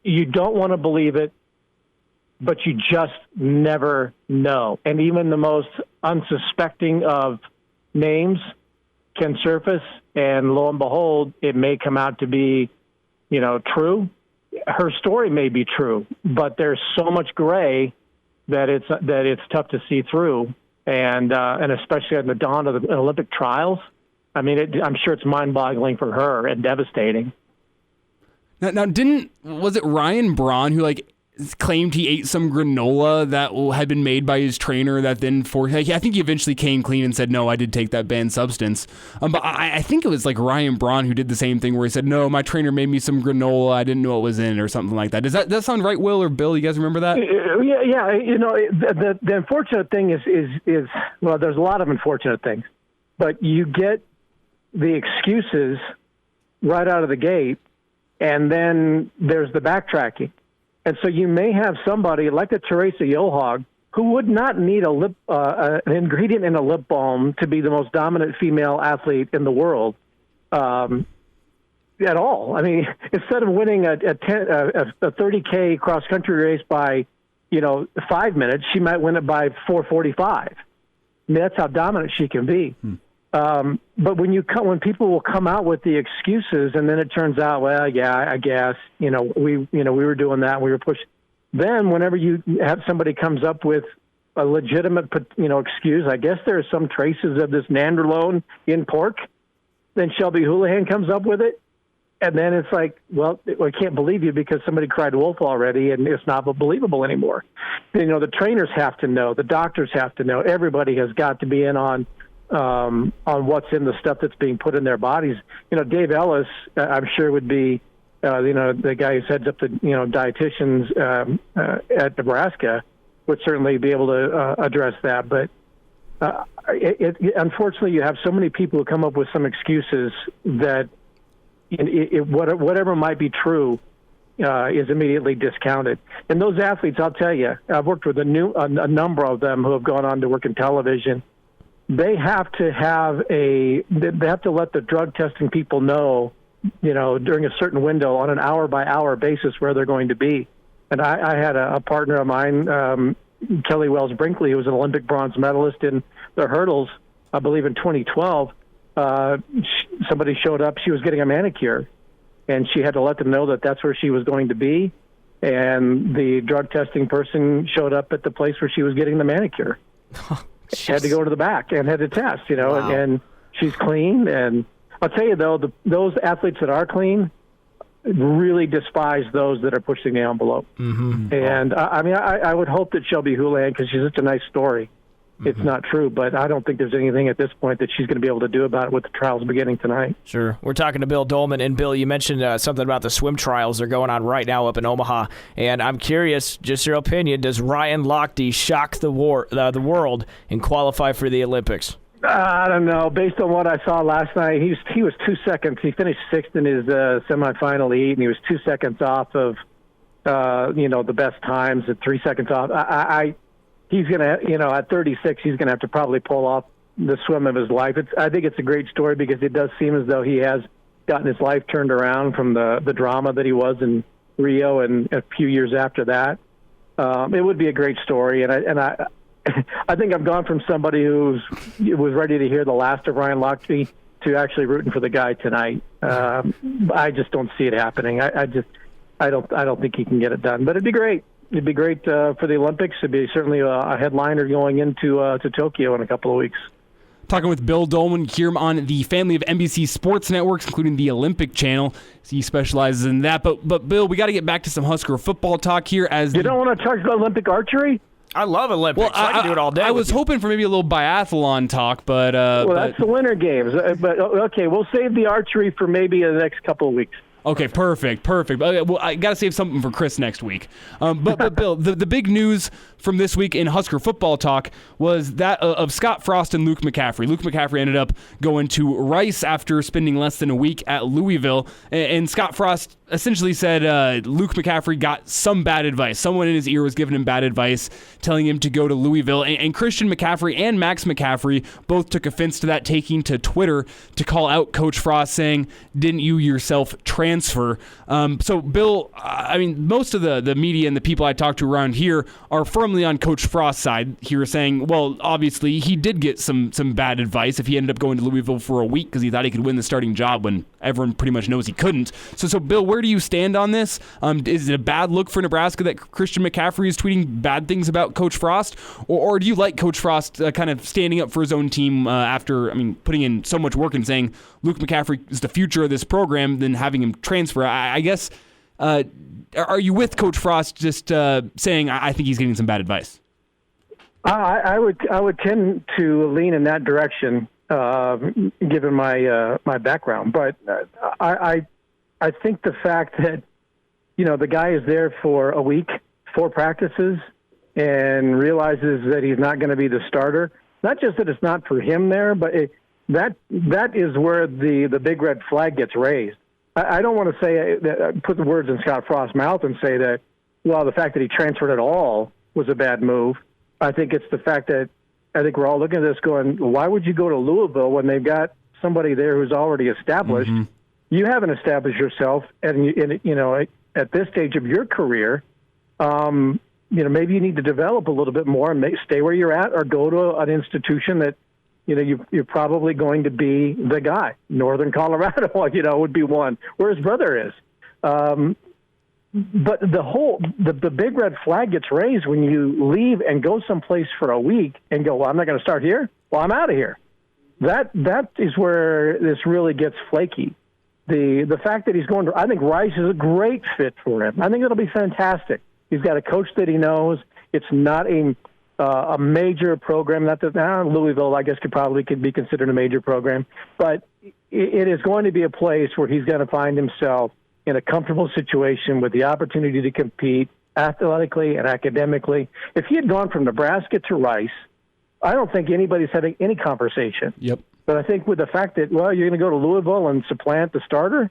you don't want to believe it, but you just never know. And even the most unsuspecting of names can surface, and lo and behold, it may come out to be, true. Her story may be true, but there's so much gray that it's tough to see through, and especially at the dawn of the Olympic trials. I mean, I'm sure it's mind-boggling for her and devastating. Now, was it Ryan Braun who claimed he ate some granola that had been made by his trainer that then I think he eventually came clean and said, no, I did take that banned substance. But I think it was like Ryan Braun who did the same thing where he said, no, my trainer made me some granola. I didn't know it was in it or something like that. Does that sound right, Will or Bill? You guys remember that? Yeah. The unfortunate thing is, well, there's a lot of unfortunate things, but you get the excuses right out of the gate, and then there's the backtracking. And so you may have somebody like a Teresa Johaug who would not need an ingredient in a lip balm to be the most dominant female athlete in the world at all. I mean, instead of winning a 30K cross-country race by, 5 minutes, she might win it by 4:45. I mean, that's how dominant she can be. But when people will come out with the excuses, and then it turns out, well, yeah, I guess, we were doing that, we were pushing. Then whenever you have somebody comes up with a legitimate, excuse, I guess there are some traces of this nandrolone in pork. Then Shelby Houlihan comes up with it. And then it's like, well, I can't believe you because somebody cried wolf already, and it's not believable anymore. The trainers have to know, the doctors have to know, everybody has got to be in on what's in the stuff that's being put in their bodies. Dave Ellis, I'm sure would be, the guy who heads up the, dietitians at Nebraska would certainly be able to address that. But unfortunately, you have so many people who come up with some excuses that whatever might be true is immediately discounted. And those athletes, I'll tell you, I've worked with a number of them who have gone on to work in television. They have to let the drug testing people know, during a certain window on an hour-by-hour basis where they're going to be. And I had a partner of mine, Kelly Wells Brinkley, who was an Olympic bronze medalist in the hurdles, I believe in 2012. Somebody showed up, she was getting a manicure, and she had to let them know that that's where she was going to be. And the drug testing person showed up at the place where she was getting the manicure. Had to go to the back and had to test, wow. And she's clean. And I'll tell you, though, those athletes that are clean really despise those that are pushing the envelope. Mm-hmm. And, I would hope that Shelby Houlihan, because she's such a nice story, it's not true, but I don't think there's anything at this point that she's going to be able to do about it with the trials beginning tonight. Sure. We're talking to Bill Doleman. And, Bill, you mentioned something about the swim trials. They're going on right now up in Omaha. And I'm curious, just your opinion, does Ryan Lochte shock the world and qualify for the Olympics? I don't know. Based on what I saw last night, he was 2 seconds. He finished sixth in his semifinal heat, and he was 2 seconds off of, the best times at 3 seconds off. He's going to, at 36, he's going to have to probably pull off the swim of his life. I think it's a great story because it does seem as though he has gotten his life turned around from the drama that he was in Rio and a few years after that. It would be a great story, and I think I've gone from somebody who was ready to hear the last of Ryan Lochte to actually rooting for the guy tonight. I just don't see it happening. I don't think he can get it done, but it'd be great. It'd be great for the Olympics. It'd be certainly a headliner going into to Tokyo in a couple of weeks. Talking with Bill Doleman here on the family of NBC sports networks, including the Olympic Channel. He specializes in that. But Bill, we got to get back to some Husker football talk here. You don't want to talk about Olympic archery? I love Olympics. Well, I can do it all day. I was hoping for maybe a little biathlon talk, but that's the Winter Games. But okay, we'll save the archery for maybe the next couple of weeks. Okay, perfect. Well, I got to save something for Chris next week. But Bill, the big news from this week in Husker football talk was that of Scott Frost and Luke McCaffrey. Luke McCaffrey ended up going to Rice after spending less than a week at Louisville, and Scott Frost essentially said Luke McCaffrey got some bad advice. Someone in his ear was giving him bad advice, telling him to go to Louisville. And Christian McCaffrey and Max McCaffrey both took offense to that, taking to Twitter to call out Coach Frost, saying, "Didn't you yourself transfer?" So, Bill, most of the media and the people I talk to around here are firmly on Coach Frost's side here, saying, well, obviously he did get some bad advice if he ended up going to Louisville for a week because he thought he could win the starting job when everyone pretty much knows he couldn't. So Bill, where do you stand on this? Is it a bad look for Nebraska that Christian McCaffrey is tweeting bad things about Coach Frost? Or do you like Coach Frost kind of standing up for his own team after putting in so much work and saying Luke McCaffrey is the future of this program, then having him transfer? I guess Are you with Coach Frost just saying, I think he's getting some bad advice? I would tend to lean in that direction, given my background. But I think the fact that the guy is there for a week, 4 practices, and realizes that he's not going to be the starter. Not just that it's not for him there, but that is where the big red flag gets raised. I don't want to say put the words in Scott Frost's mouth and say that, well, the fact that he transferred at all was a bad move. I think it's the fact that I think we're all looking at this going, why would you go to Louisville when they've got somebody there who's already established? Mm-hmm. You haven't established yourself, and at this stage of your career, maybe you need to develop a little bit more and stay where you're at, or go to an institution that you're probably going to be the guy. Northern Colorado, would be one where his brother is. But the big red flag gets raised when you leave and go someplace for a week and go, well, I'm not going to start here. Well, I'm out of here. That is where this really gets flaky. The fact that he's going to, I think Rice is a great fit for him. I think it'll be fantastic. He's got a coach that he knows. It's not a major program. Not that Louisville, I guess, could be considered a major program, but it is going to be a place where he's going to find himself in a comfortable situation with the opportunity to compete athletically and academically. If he had gone from Nebraska to Rice, I don't think anybody's having any conversation. Yep. But I think with the fact that, well, you're going to go to Louisville and supplant the starter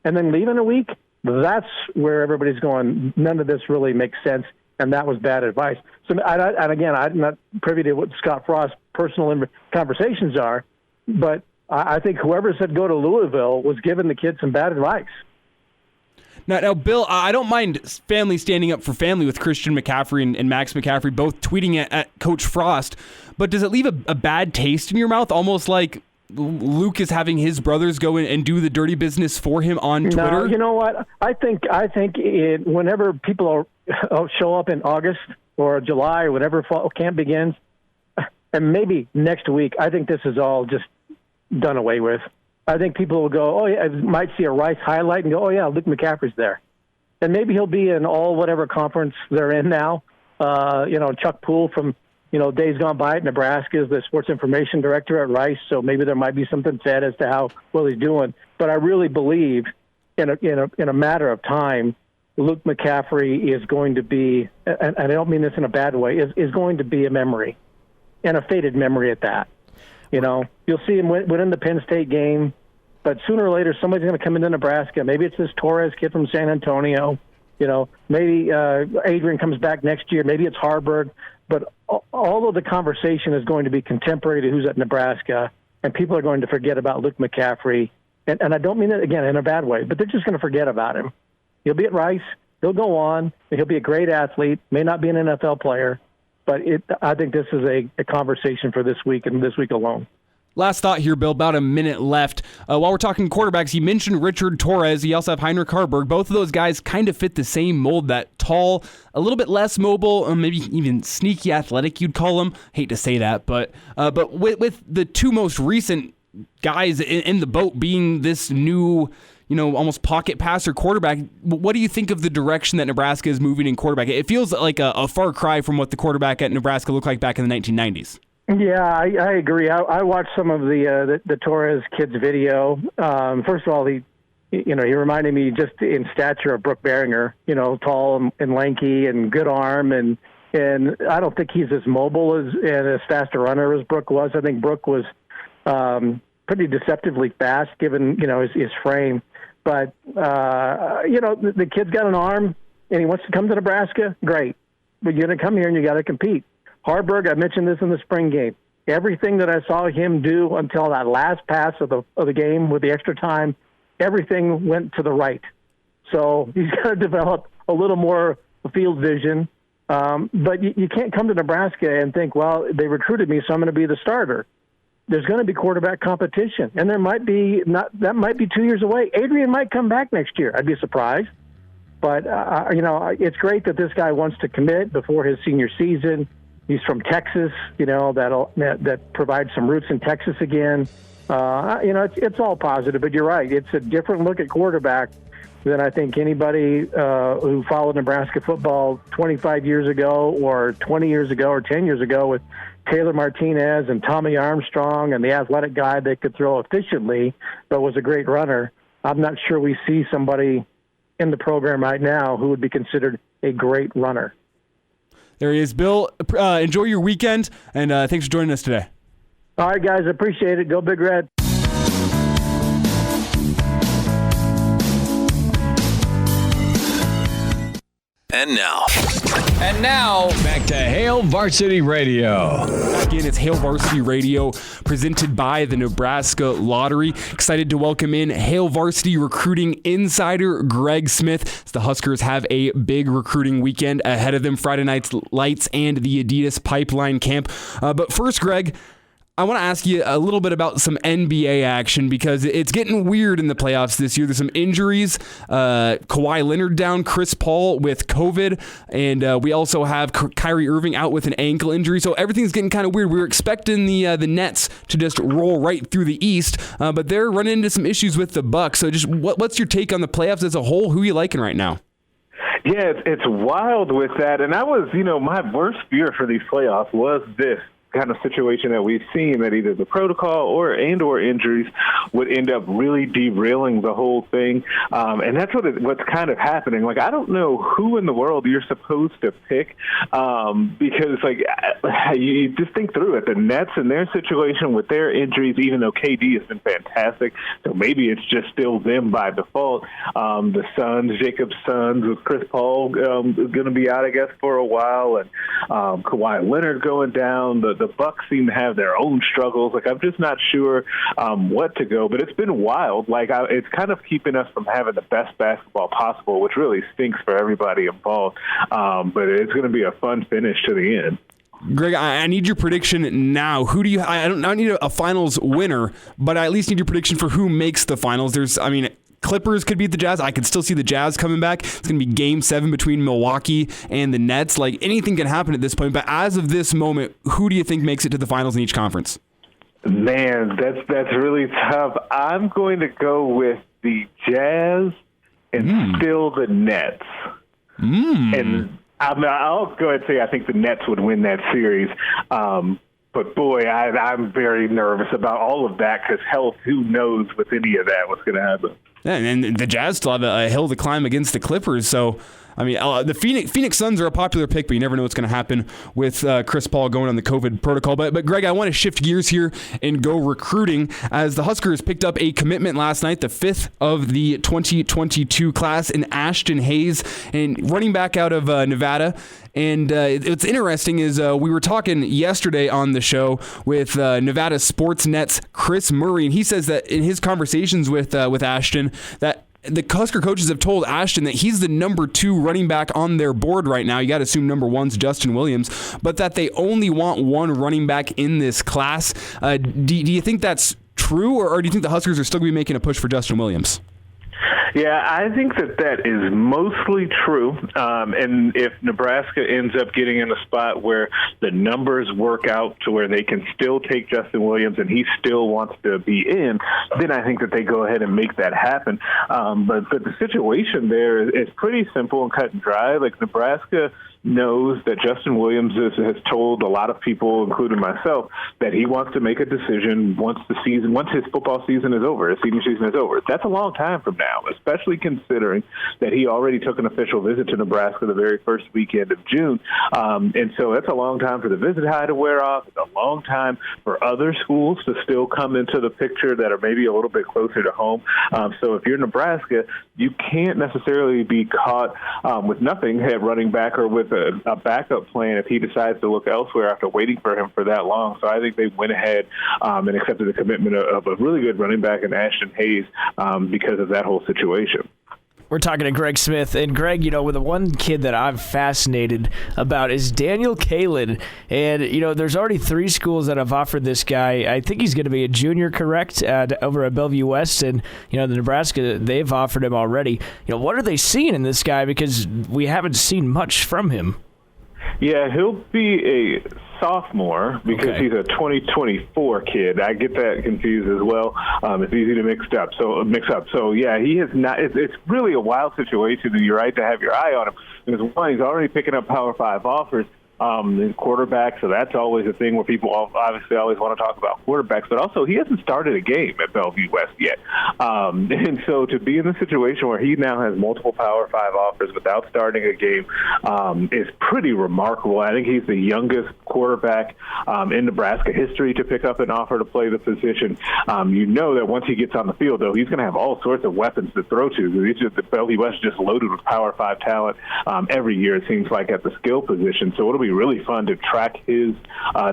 and then leave in a week, that's where everybody's going, none of this really makes sense, and that was bad advice. So, and again, I'm not privy to what Scott Frost's personal conversations are, but I think whoever said go to Louisville was giving the kid some bad advice. Now, Bill, I don't mind family standing up for family with Christian McCaffrey and Max McCaffrey both tweeting at Coach Frost, but does it leave a bad taste in your mouth, almost like Luke is having his brothers go in and do the dirty business for him on Twitter? No, you know what? I think whenever people show up in August or July or whenever fall camp begins, and maybe next week, I think this is all just done away with. I think people will go, oh, yeah, I might see a Rice highlight and go, oh, yeah, Luke McCaffrey's there. And maybe he'll be in all whatever conference they're in now. Chuck Poole from, days gone by at Nebraska is the sports information director at Rice, so maybe there might be something said as to how well he's doing. But I really believe in a matter of time, Luke McCaffrey is going to be, and I don't mean this in a bad way, is going to be a memory, and a faded memory at that. You'll see him win the Penn State game, but sooner or later somebody's going to come into Nebraska. Maybe it's this Torres kid from San Antonio. Maybe Adrian comes back next year. Maybe it's Harburg. But all of the conversation is going to be contemporary to who's at Nebraska, and people are going to forget about Luke McCaffrey. And I don't mean it, again, in a bad way, but they're just going to forget about him. He'll be at Rice. He'll go on. He'll be a great athlete, may not be an NFL player. But I think this is a conversation for this week and this week alone. Last thought here, Bill, about a minute left. While we're talking quarterbacks, you mentioned Richard Torres. You also have Heinrich Harburg. Both of those guys kind of fit the same mold, that tall, a little bit less mobile, maybe even sneaky athletic, you'd call them. Hate to say that, but with the two most recent guys in the boat being this new, almost pocket passer quarterback, what do you think of the direction that Nebraska is moving in quarterback? It feels like a far cry from what the quarterback at Nebraska looked like back in the 1990s. Yeah, I agree. I watched some of the Torres kid's video. First of all, he reminded me just in stature of Brooke Behringer, tall and lanky and good arm. And I don't think he's as mobile and as fast a runner as Brooke was. I think Brooke was pretty deceptively fast given, his frame. But, the kid's got an arm and he wants to come to Nebraska. Great. But you're going to come here and you got to compete. Harburg, I mentioned this in the spring game. Everything that I saw him do until that last pass of the game with the extra time, everything went to the right. So he's got to develop a little more field vision. But you can't come to Nebraska and think, well, they recruited me, so I'm going to be the starter. There's going to be quarterback competition, and that might be 2 years away. Adrian might come back next year. I'd be surprised. But, it's great that this guy wants to commit before his senior season. He's from Texas, that provides some roots in Texas again. It's all positive, but you're right. It's a different look at quarterback than I think anybody who followed Nebraska football 25 years ago or 20 years ago or 10 years ago with Taylor Martinez and Tommy Armstrong and the athletic guy that could throw efficiently but was a great runner. I'm not sure we see somebody in the program right now who would be considered a great runner. There he is. Bill, enjoy your weekend, and thanks for joining us today. All right, guys, appreciate it. Go Big Red. And now, back to Hail Varsity Radio. Back in, it's Hail Varsity Radio, presented by the Nebraska Lottery. Excited to welcome in Hail Varsity recruiting insider Greg Smith. The Huskers have a big recruiting weekend ahead of them, Friday night's lights and the Adidas Pipeline Camp. But first, Greg, I want to ask you a little bit about some NBA action because it's getting weird in the playoffs this year. There's some injuries. Kawhi Leonard down, Chris Paul with COVID, and we also have Kyrie Irving out with an ankle injury. So everything's getting kind of weird. We were expecting the Nets to just roll right through the East, but they're running into some issues with the Bucks. So just what's your take on the playoffs as a whole? Who are you liking right now? Yeah, it's wild with that. And I was, my worst fear for these playoffs was this kind of situation that we've seen, that either the protocol or injuries would end up really derailing the whole thing. And that's what's kind of happening. Like, I don't know who in the world you're supposed to pick because, you just think through it. The Nets and their situation with their injuries, even though KD has been fantastic, so maybe it's just still them by default. The Suns, Jacob's Suns, with Chris Paul is going to be out, I guess, for a while, and Kawhi Leonard going down. The Bucks seem to have their own struggles. I'm just not sure what to go, but it's been wild. It's kind of keeping us from having the best basketball possible, which really stinks for everybody involved. But it's going to be a fun finish to the end. Greg, I need your prediction now. Who do you? I don't need a finals winner, but I at least need your prediction for who makes the finals. Clippers could beat the Jazz. I could still see the Jazz coming back. It's going to be Game 7 between Milwaukee and the Nets. Anything can happen at this point. But as of this moment, who do you think makes it to the finals in each conference? Man, that's really tough. I'm going to go with the Jazz and still the Nets. And I'll go ahead and say I think the Nets would win that series. But, boy, I'm very nervous about all of that because, hell, who knows with any of that what's going to happen. Yeah, and the Jazz still have a hill to climb against the Clippers. So, the Phoenix Suns are a popular pick, but you never know what's going to happen with Chris Paul going on the COVID protocol. But Greg, I want to shift gears here and go recruiting as the Huskers picked up a commitment last night, the 5th of the 2022 class in Ashton Hayes, and running back out of Nevada. And what's interesting is we were talking yesterday on the show with Nevada Sportsnet's Chris Murray, and he says that in his conversations with Ashton that the Husker coaches have told Ashton that he's the number 2 running back on their board right now. You got to assume number 1's Justin Williams, but that they only want one running back in this class. Do you think that's true, or do you think the Huskers are still going to be making a push for Justin Williams? Yeah, I think that is mostly true. And if Nebraska ends up getting in a spot where the numbers work out to where they can still take Justin Williams and he still wants to be in, then I think that they go ahead and make that happen. But the situation there is pretty simple and cut and dry. Nebraska knows that Justin Williams has told a lot of people, including myself, that he wants to make a decision once his football season is over, his senior season is over. That's a long time from now, especially considering that he already took an official visit to Nebraska the very first weekend of June. And so that's a long time for the visit high to wear off. It's a long time for other schools to still come into the picture that are maybe a little bit closer to home. So if you're Nebraska, you can't necessarily be caught with nothing at running back or with a backup plan if he decides to look elsewhere after waiting for him for that long. So I think they went ahead and accepted the commitment of a really good running back in Ashton Hayes because of that whole situation. We're talking to Greg Smith. And Greg, with the one kid that I'm fascinated about is Daniel Kalin. And, there's already 3 schools that have offered this guy. I think he's going to be a junior, correct, over at Bellevue West. And, the Nebraska, they've offered him already. What are they seeing in this guy? Because we haven't seen much from him. Yeah, he'll be a sophomore because he's a 2024 kid. I get that confused as well. It's easy to mix up. So yeah, he has not. It's really a wild situation, and you're right to have your eye on him. Because one, he's already picking up Power 5 offers. In quarterback, so that's always a thing where people obviously always want to talk about quarterbacks, but also he hasn't started a game at Bellevue West yet. And so to be in the situation where he now has multiple Power 5 offers without starting a game is pretty remarkable. I think he's the youngest quarterback in Nebraska history to pick up an offer to play the position. You know that once he gets on the field, though, he's going to have all sorts of weapons to throw to. The Bellevue West is just loaded with Power 5 talent every year, it seems like, at the skill position. So it'll be really fun to track his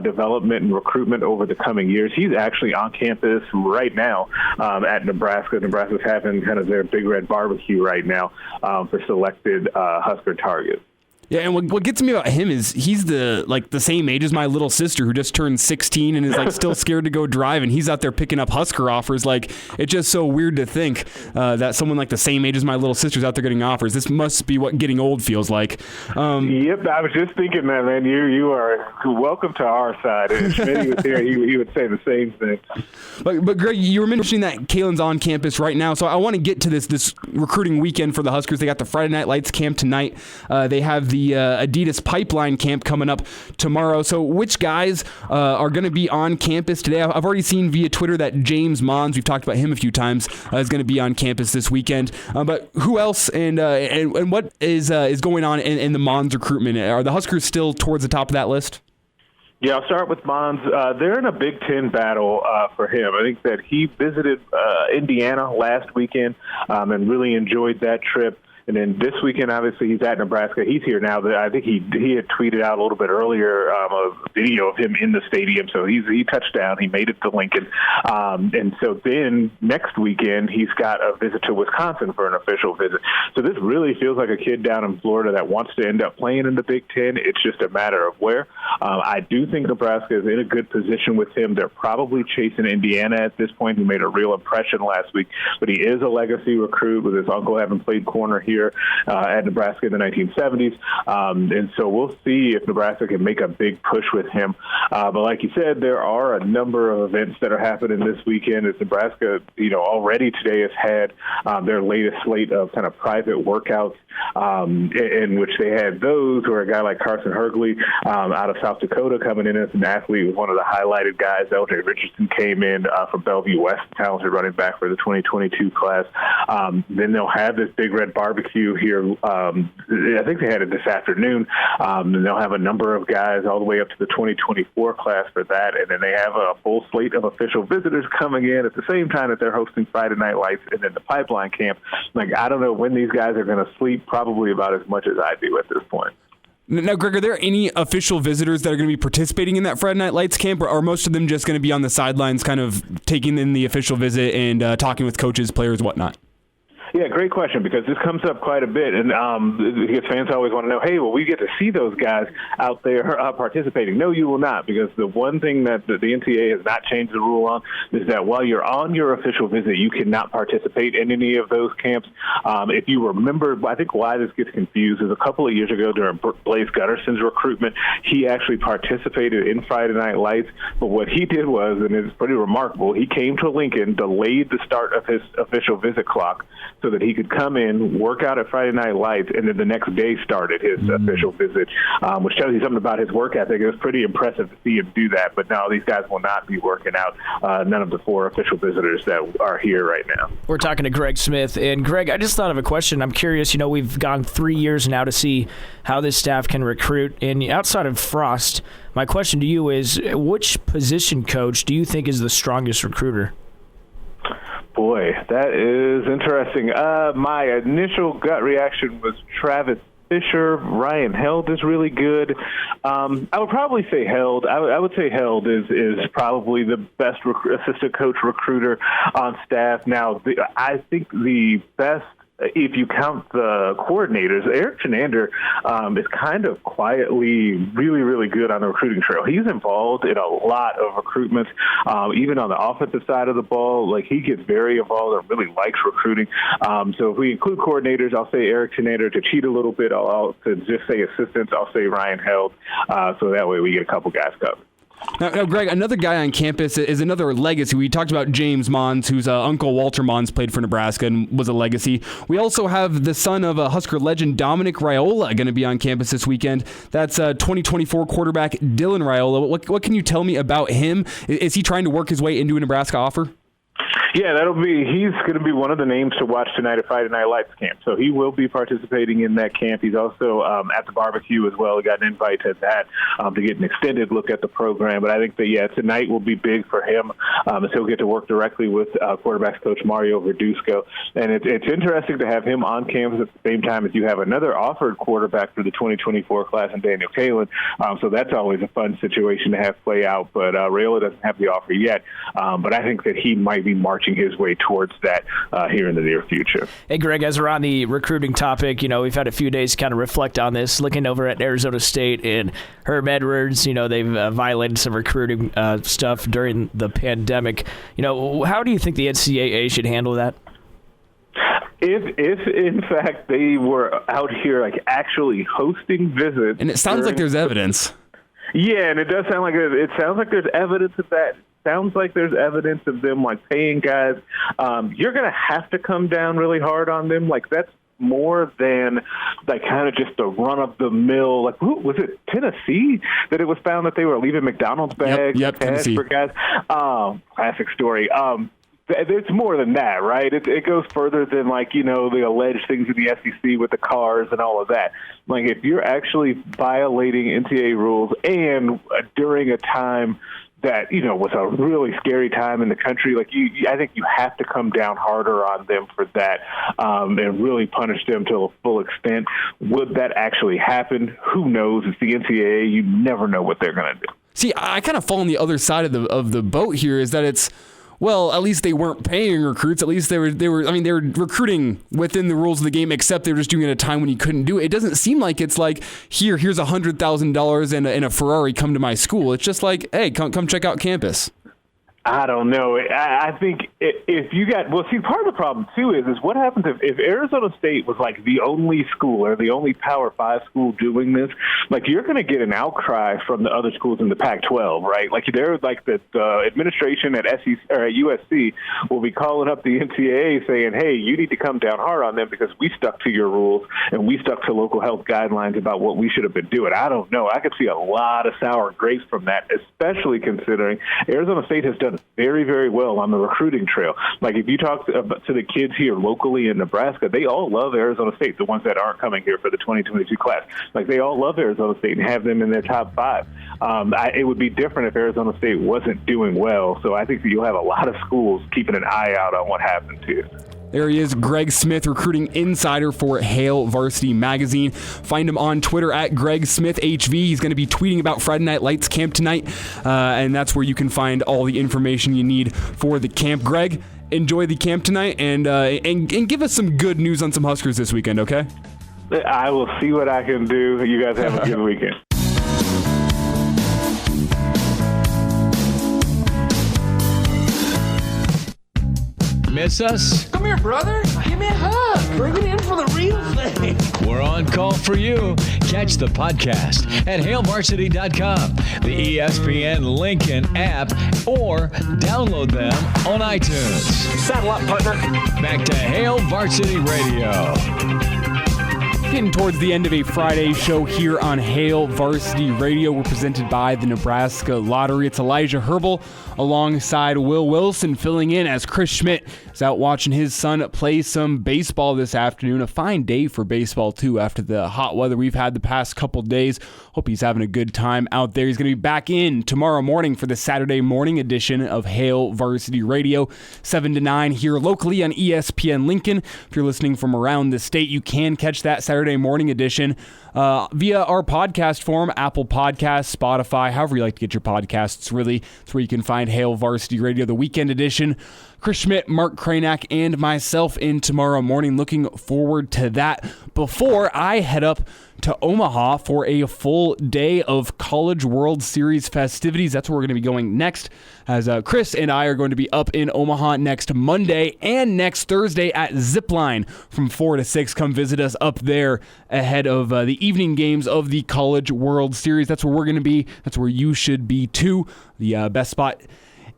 development and recruitment over the coming years. He's actually on campus right now at Nebraska. Nebraska's having kind of their Big Red Barbecue right now for selected Husker targets. Yeah, and what gets me about him is he's the same age as my little sister who just turned 16 and is still scared to go drive, and he's out there picking up Husker offers. It's just so weird to think that someone the same age as my little sister's out there getting offers. This must be what getting old feels like. Yep, I was just thinking that, man. You are welcome to our side. If Schmidt was here, he would say the same thing. But Greg, you were mentioning that Kalen's on campus right now, so I want to get to this recruiting weekend for the Huskers. They got the Friday Night Lights camp tonight. They have the Adidas Pipeline camp coming up tomorrow. So which guys are going to be on campus today? I've already seen via Twitter that James Mons, we've talked about him a few times, is going to be on campus this weekend. But who else and what is going on in the Mons recruitment? Are the Huskers still towards the top of that list? Yeah, I'll start with Mons. They're in a Big Ten battle for him. I think that he visited Indiana last weekend and really enjoyed that trip. And then this weekend, obviously, he's at Nebraska. He's here now. I think he had tweeted out a little bit earlier a video of him in the stadium. So he touched down. He made it to Lincoln. And so then next weekend, he's got a visit to Wisconsin for an official visit. So this really feels like a kid down in Florida that wants to end up playing in the Big Ten. It's just a matter of where. I do think Nebraska is in a good position with him. They're probably chasing Indiana at this point, who made a real impression last week. But he is a legacy recruit with his uncle having played corner here at Nebraska in the 1970s. And so we'll see if Nebraska can make a big push with him. But like you said, there are a number of events that are happening this weekend. As Nebraska, already today has had their latest slate of kind of private workouts in which they had those where a guy like Carson Hergley out of South Dakota coming in as an athlete was one of the highlighted guys. LJ Richardson came in from Bellevue West, talented running back for the 2022 class. Then they'll have this Big Red Barbecue here. I think they had it this afternoon. And they'll have a number of guys all the way up to the 2024 class for that. And then they have a full slate of official visitors coming in at the same time that they're hosting Friday Night Lights and then the Pipeline camp. I don't know when these guys are going to sleep, probably about as much as I do at this point. Now, Greg, are there any official visitors that are going to be participating in that Friday Night Lights camp, or are most of them just going to be on the sidelines kind of taking in the official visit and talking with coaches, players, whatnot? Yeah, great question, because this comes up quite a bit, and because fans always want to know, hey, well, we get to see those guys out there participating. No, you will not, because the one thing that the NCAA has not changed the rule on is that while you're on your official visit, you cannot participate in any of those camps. If you remember, I think why this gets confused is a couple of years ago during Blaze Gutterson's recruitment, he actually participated in Friday Night Lights, but what he did was, and it's pretty remarkable, he came to Lincoln, delayed the start of his official visit clock, so that he could come in, work out at Friday Night Lights, and then the next day started his official visit, which tells you something about his work ethic. It was pretty impressive to see him do that. But no, these guys will not be working out, none of the four official visitors that are here right now. We're talking to Greg Smith. And, Greg, I just thought of a question. I'm curious, we've gone 3 years now to see how this staff can recruit. And outside of Frost, my question to you is, which position coach do you think is the strongest recruiter? Boy, that is interesting. My initial gut reaction was Travis Fisher. Ryan Held is really good. I would probably say Held. I would say Held is probably the best assistant coach recruiter on staff. Now, I think the best if you count the coordinators, Eric Chenander is kind of quietly really, really good on the recruiting trail. He's involved in a lot of recruitments, even on the offensive side of the ball. Like, he gets very involved and really likes recruiting. So if we include coordinators, I'll say Eric Chenander. To cheat a little bit, I'll to just say assistants, I'll say Ryan Held. So that way we get a couple guys covered. Now, Greg, another guy on campus is another legacy. We talked about James Mons, whose uncle Walter Mons played for Nebraska and was a legacy. We also have the son of a Husker legend, Dominic Raiola, going to be on campus this weekend. That's 2024 quarterback Dylan Raiola. What can you tell me about him? Is he trying to work his way into a Nebraska offer? Yeah, he's going to be one of the names to watch tonight at Friday Night Lights camp. So he will be participating in that camp. He's also at the barbecue as well. He got an invite to that to get an extended look at the program. But I think that, tonight will be big for him as he'll get to work directly with quarterbacks coach Mario Verduzco. And it's interesting to have him on campus at the same time as you have another offered quarterback for the 2024 class in Daniel Kalen. So that's always a fun situation to have play out. But Raiola doesn't have the offer yet. But I think that he might be marching his way towards that here in the near future. Hey, Greg, as we're on the recruiting topic, we've had a few days to kind of reflect on this, looking over at Arizona State and Herb Edwards. they've violated some recruiting stuff during the pandemic. How do you think the NCAA should handle that? If in fact they were out here actually hosting visits, and it sounds like there's evidence. Yeah, and it does sound like it sounds like there's evidence of that. Sounds like there's evidence of them paying guys. You're going to have to come down really hard on them. That's more than kind of just a run-of-the-mill. Was it Tennessee that it was found that they were leaving McDonald's bags for guys? Classic story. It's more than that, right? It goes further than the alleged things in the SEC with the cars and all of that. If you're actually violating NCAA rules and during a time that was a really scary time in the country, I think you have to come down harder on them for that and really punish them to a full extent. Would that actually happen? Who knows? It's the NCAA. You never know what they're going to do. See, I kind of fall on the other side of the boat here. Is that it's, well, at least they weren't paying recruits. At least they were recruiting within the rules of the game, except they were just doing it at a time when you couldn't do it. It doesn't seem like it's here's $100,000 and a Ferrari, come to my school. It's just hey, come check out campus. I don't know. I think if you got part of the problem too is what happens if Arizona State was the only school or the only Power 5 school doing this? You're going to get an outcry from the other schools in the Pac-12, right? They're the administration at SEC or at USC will be calling up the NCAA saying, "Hey, you need to come down hard on them because we stuck to your rules and we stuck to local health guidelines about what we should have been doing." I don't know. I could see a lot of sour grapes from that, especially considering Arizona State has done very, very well on the recruiting trail. If you talk to the kids here locally in Nebraska, they all love Arizona State, the ones that aren't coming here for the 2022 class. They all love Arizona State and have them in their top 5. It would be different if Arizona State wasn't doing well. So I think that you'll have a lot of schools keeping an eye out on what happens here. There he is, Greg Smith, recruiting insider for Hail Varsity Magazine. Find him on Twitter at Greg Smith HV. He's going to be tweeting about Friday Night Lights camp tonight, and that's where you can find all the information you need for the camp. Greg, enjoy the camp tonight, and give us some good news on some Huskers this weekend, okay? I will see what I can do. You guys have a good weekend. Miss us? Come here, brother. Give me a hug. Bring it in for the real thing. We're on call for you. Catch the podcast at hailvarsity.com, the ESPN Lincoln app, or download them on iTunes. Saddle up, partner. Back to Hail Varsity Radio. Getting towards the end of a Friday show here on Hail Varsity Radio. We're presented by the Nebraska Lottery. It's Elijah Herbel alongside Will Wilson filling in as Chris Schmidt is out watching his son play some baseball this afternoon. A fine day for baseball, too, after the hot weather we've had the past couple days. Hope he's having a good time out there. He's going to be back in tomorrow morning for the Saturday morning edition of Hail Varsity Radio, 7 to 9 here locally on ESPN Lincoln. If you're listening from around the state, you can catch that Saturday morning edition via our podcast form, Apple Podcasts, Spotify, however you like to get your podcasts, really. It's where you can find behind Hail Varsity Radio, the weekend edition. Chris Schmidt, Mark Kranak, and myself in tomorrow morning. Looking forward to that before I head up to Omaha for a full day of College World Series festivities. That's where we're going to be going next, as Chris and I are going to be up in Omaha next Monday and next Thursday at Zipline from 4 to 6. Come visit us up there ahead of the evening games of the College World Series. That's where we're going to be. That's where you should be too. The best spot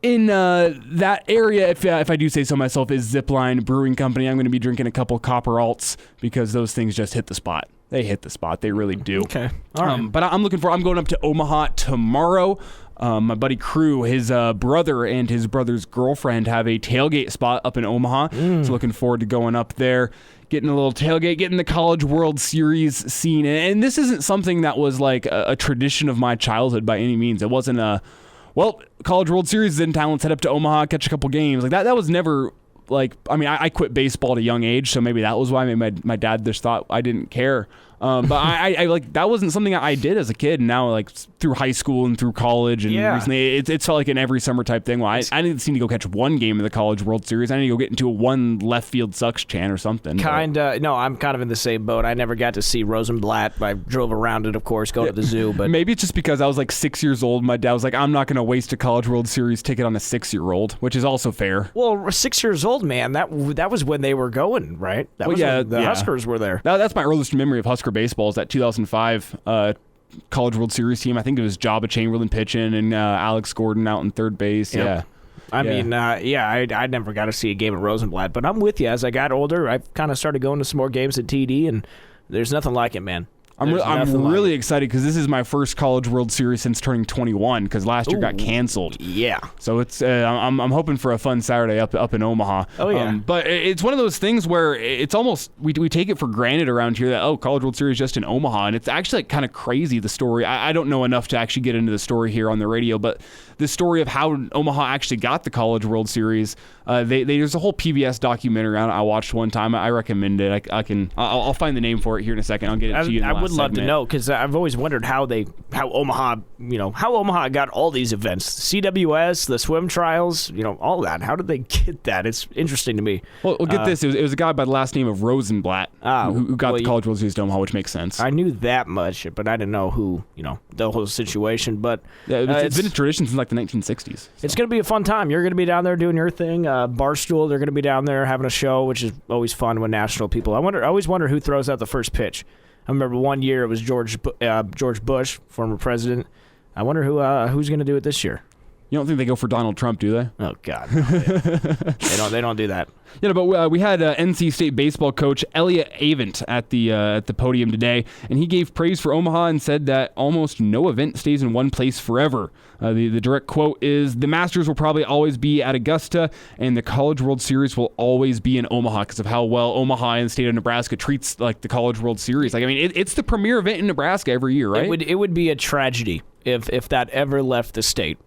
in that area, if I do say so myself, is Zipline Brewing Company. I'm going to be drinking a couple Copper Alts because those things just hit the spot. They hit the spot. They really do. Okay. All right. But I'm going up to Omaha tomorrow. My buddy Crew, his brother and his brother's girlfriend have a tailgate spot up in Omaha. So looking forward to going up there, getting a little tailgate, getting the College World Series scene. And this isn't something that was like a tradition of my childhood by any means. It wasn't College World Series is in town, let's head up to Omaha, catch a couple games. Like that was never like, I mean, I quit baseball at a young age, so maybe that was why. Maybe my dad just thought I didn't care. But I like, that wasn't something I did as a kid. And now, like, through high school and through college and recently, it's felt like an every summer type thing. Well, I didn't seem to go catch one game of the College World Series. I need to go get into a one left field sucks chant or something. No, I'm kind of in the same boat. I never got to see Rosenblatt. I drove around it, of course, go to the zoo. But maybe it's just because I was like 6 years old. My dad was like, I'm not going to waste a College World Series ticket on a 6-year-old, which is also fair. Well, 6 years old, man, that was when they were going, right? That was when the Huskers were there. That's my earliest memory of Husker baseball, is that 2005 College World Series team. I think it was Jabba Chamberlain pitching and Alex Gordon out in third base. Yep. I never got to see a game at Rosenblatt, but I'm with you. As I got older, I kind of started going to some more games at TD, and there's nothing like it, man. I'm really excited because this is my first College World Series since turning 21, because last year got canceled. Yeah. So it's I'm hoping for a fun Saturday up in Omaha. Oh yeah. But it's one of those things where it's almost we take it for granted around here that College World Series just in Omaha, and it's actually like kind of crazy, the story. I don't know enough to actually get into the story here on the radio, but the story of how Omaha actually got the College World Series. There's a whole PBS documentary on it I watched one time. I recommend it. I'll find the name for it here in a second. I'll get it to you in the last would love segment. to know, because I've always wondered how Omaha got all these events, CWS, the swim trials, all that. How did they get that? It's interesting to me. Well, get this. It was a guy by the last name of Rosenblatt who got the College World Series to Omaha, which makes sense. I knew that much, but I didn't know who, the whole situation. But it's been a tradition since like the 1960s. So. It's going to be a fun time. You're going to be down there doing your thing. Barstool, they're going to be down there having a show, which is always fun when national people. I always wonder who throws out the first pitch. I remember one year it was George Bush, former president. I wonder who's going to do it this year. You don't think they go for Donald Trump, do they? Oh God, no, they don't do that. Yeah, but we had NC State baseball coach Elliot Avent at the podium today, and he gave praise for Omaha and said that almost no event stays in one place forever. The direct quote is, "The Masters will probably always be at Augusta, and the College World Series will always be in Omaha because of how well Omaha and the state of Nebraska treats like the College World Series. Like, I mean, it's the premier event in Nebraska every year, right? It would be a tragedy if that ever left the state.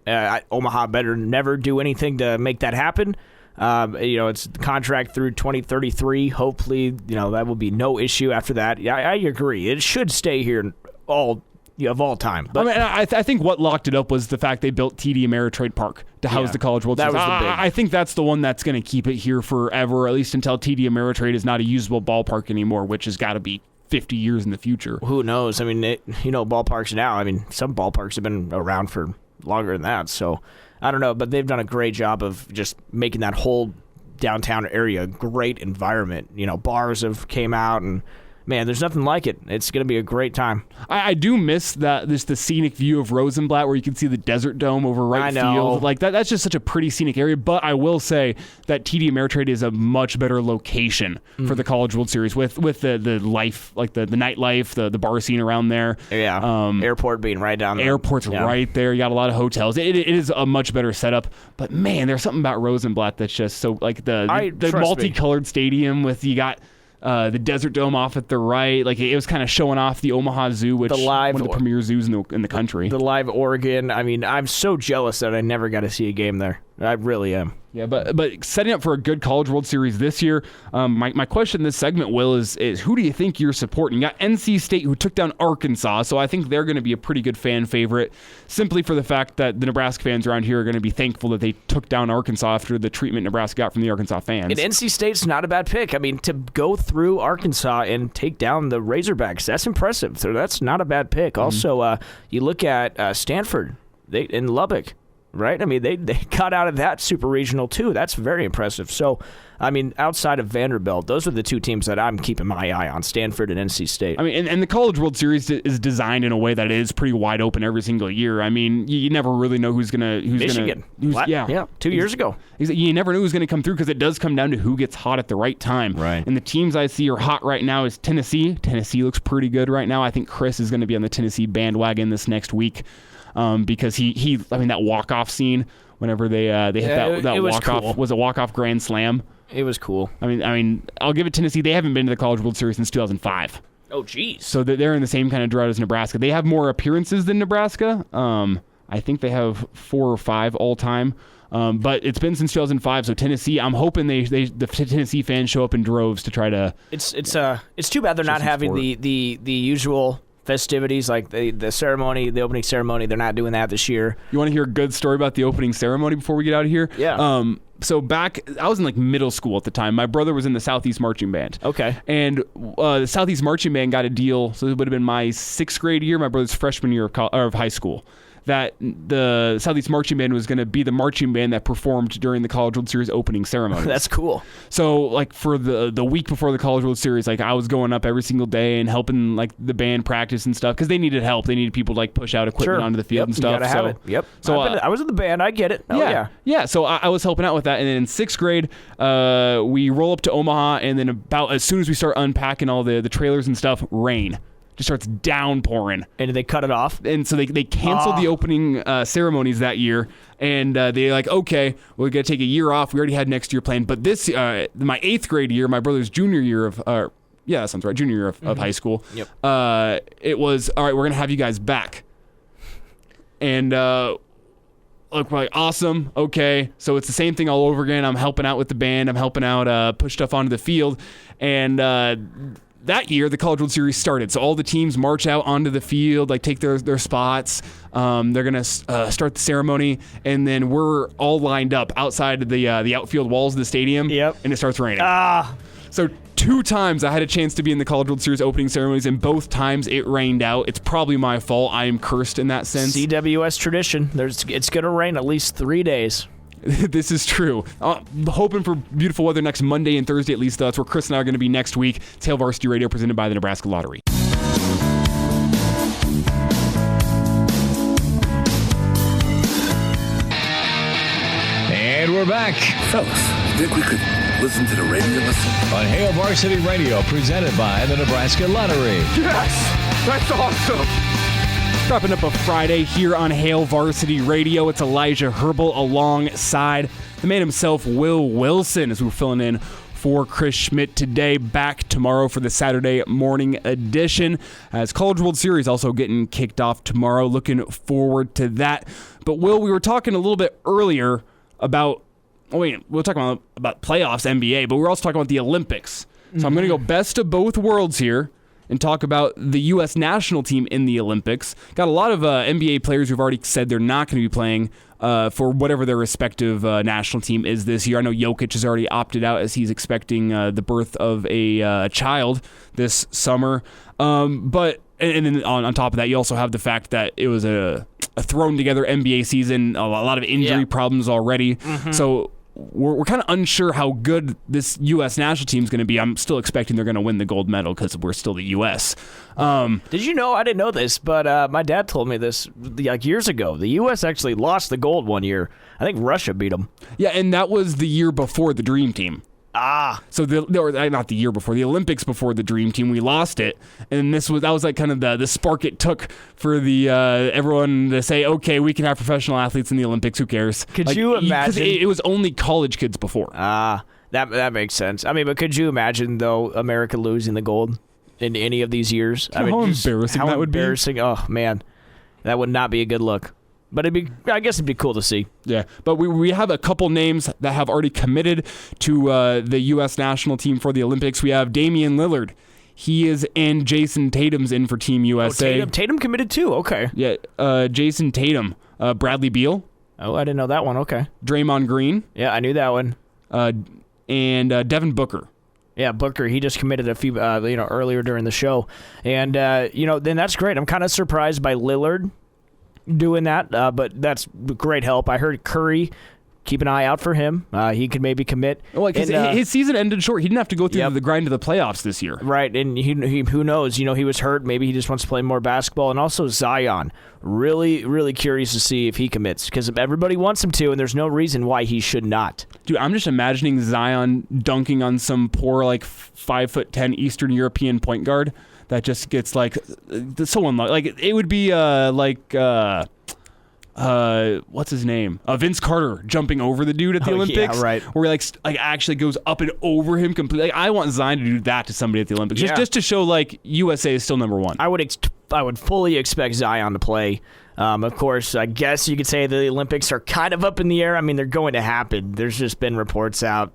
Omaha better never do anything to make that happen. It's the contract through 2033. Hopefully, that will be no issue after that. Yeah, I agree. It should stay here of all time. But I think what locked it up was the fact they built TD Ameritrade Park to house the College World Series. I think that's the one that's going to keep it here forever, at least until TD Ameritrade is not a usable ballpark anymore, which has got to be 50 years in the future. Who knows? I mean, ballparks now, some ballparks have been around for longer than that, so I don't know, but they've done a great job of just making that whole downtown area a great environment. Bars have came out, and man, there's nothing like it. It's going to be a great time. I do miss the scenic view of Rosenblatt where you can see the Desert Dome over right field. Like that's just such a pretty scenic area. But I will say that TD Ameritrade is a much better location for the College World Series with the life, like the nightlife, the bar scene around there. Yeah. Airport being right down there. Airport's right there. You got a lot of hotels. It is a much better setup. But man, there's something about Rosenblatt that's just so, like the multicolored stadium with, you got the Desert Dome off at the right. Like, it was kind of showing off the Omaha Zoo, which is one of the premier zoos in the country. The live Oregon. I'm so jealous that I never got to see a game there. I really am. Yeah, but setting up for a good College World Series this year, my question in this segment, Will, is who do you think you're supporting? You got NC State, who took down Arkansas, so I think they're going to be a pretty good fan favorite, simply for the fact that the Nebraska fans around here are going to be thankful that they took down Arkansas after the treatment Nebraska got from the Arkansas fans. And NC State's not a bad pick. I mean, to go through Arkansas and take down the Razorbacks, that's impressive. So that's not a bad pick. Also, you look at Stanford in Lubbock. Right? I mean, they got out of that super regional, too. That's very impressive. So, I mean, outside of Vanderbilt, those are the two teams that I'm keeping my eye on, Stanford and NC State. I mean, and the College World Series is designed in a way that it is pretty wide open every single year. I mean, you never really know who's going to... Michigan. Yeah, 2 years ago. You never know who's going to come through because it does come down to who gets hot at the right time. Right. And the teams I see are hot right now is Tennessee. Tennessee looks pretty good right now. I think Chris is going to be on the Tennessee bandwagon this next week because he I mean, that walk-off scene... Whenever they hit that walk-off, cool. was a walk-off grand slam. It was cool. I mean, I'll give it Tennessee. They haven't been to the College World Series since 2005. Oh, geez. So they're in the same kind of drought as Nebraska. They have more appearances than Nebraska. I think they have 4 or 5 all time. But it's been since 2005. So Tennessee, I'm hoping the Tennessee fans show up in droves to try to. It's too bad they're not having the usual festivities like the ceremony, the opening ceremony. They're not doing that this year. You want to hear a good story about the opening ceremony before we get out of here? Yeah. So I was in like middle school at the time. My brother was in the Southeast Marching Band. Okay. And the Southeast Marching Band got a deal. So it would have been my 6th grade year, my brother's freshman year of high school, that the Southeast Marching Band was going to be the marching band that performed during the College World Series opening ceremony. That's cool. So, like, for the week before the College World Series, like, I was going up every single day and helping, like, the band practice and stuff because they needed help. They needed people to, like, push out equipment onto the field and stuff. You gotta have it. Yep. So I was in the band. I get it. Yeah. So I was helping out with that, and then in 6th grade, we roll up to Omaha, and then about as soon as we start unpacking all the trailers and stuff, rain just starts downpouring. And they cut it off? And so they canceled the opening ceremonies that year, and they're like, okay, we're going to take a year off. We already had next year planned. But this, my 8th grade year, my brother's junior year of, that sounds right, junior year of high school, it was, all right, we're going to have you guys back. And look, we're like, awesome, okay. So it's the same thing all over again. I'm helping out with the band. I'm helping out push stuff onto the field. And that year, the College World Series started. So all the teams march out onto the field, like take their spots. They're going to start the ceremony, and then we're all lined up outside of the outfield walls of the stadium, and it starts raining. So 2 times I had a chance to be in the College World Series opening ceremonies, and both times it rained out. It's probably my fault. I am cursed in that sense. CWS tradition. It's going to rain at least 3 days. This is true. Hoping for beautiful weather next Monday and Thursday at least. That's where Chris and I are going to be next week. It's Hail Varsity Radio presented by the Nebraska Lottery. And we're back Fellas, think we could listen to the radio listen? on Hail Varsity Radio presented by the Nebraska Lottery. Yes! That's awesome! Wrapping up a Friday here on Hail Varsity Radio. It's Elijah Herbel alongside the man himself, Will Wilson, as we're filling in for Chris Schmidt today. Back tomorrow for the Saturday morning edition. As College World Series also getting kicked off tomorrow. Looking forward to that. But Will, we were talking a little bit earlier about, we'll talk about playoffs, NBA, but we're also talking about the Olympics. So I'm going to go best of both worlds here and talk about the U.S. national team in the Olympics. Got a lot of NBA players who've already said they're not going to be playing for whatever their respective national team is this year. I know Jokic has already opted out as he's expecting the birth of a child this summer. But then on top of that, you also have the fact that it was a thrown-together NBA season, a lot of injury problems already. So we're kind of unsure how good this U.S. national team is going to be. I'm still expecting they're going to win the gold medal because we're still the U.S. Did you know? I didn't know this, but my dad told me this like years ago. The U.S. actually lost the gold one year. I think Russia beat them. Yeah, and that was the year before the Dream Team. So not the year before, the Olympics before the Dream Team, we lost it, and that was like kind of the spark it took for the everyone to say, okay, we can have professional athletes in the Olympics. Who cares? Could you imagine? Because it was only college kids before. That makes sense. I mean, but could you imagine though America losing the gold in any of these years? How embarrassing that would be. Oh man, that would not be a good look. But I guess it'd be cool to see. Yeah, but we have a couple names that have already committed to the U.S. national team for the Olympics. We have Damian Lillard. He is in. Jason Tatum's in for Team USA. Tatum committed too. Okay. Yeah, Jason Tatum. Bradley Beal. Oh, I didn't know that one. Okay. Draymond Green. Yeah, I knew that one. And Devin Booker. Yeah, Booker, he just committed a few, earlier during the show. And, then that's great. I'm kind of surprised by Lillard doing that, but that's great help. I heard Curry, keep an eye out for him. He could maybe commit. Well, because his season ended short. He didn't have to go through the grind of the playoffs this year. Right, and he who knows? He was hurt. Maybe he just wants to play more basketball. And also Zion. Really, really curious to see if he commits because everybody wants him to, and there's no reason why he should not. Dude, I'm just imagining Zion dunking on some poor 5'10" Eastern European point guard that just gets so unlucky. It would be what's his name? Vince Carter jumping over the dude at the Olympics. Yeah, right. Where he actually goes up and over him completely. I want Zion to do that to somebody at the Olympics, just to show USA is still number one. I would fully expect Zion to play. Of course, I guess you could say the Olympics are kind of up in the air. I mean, they're going to happen. There's just been reports out,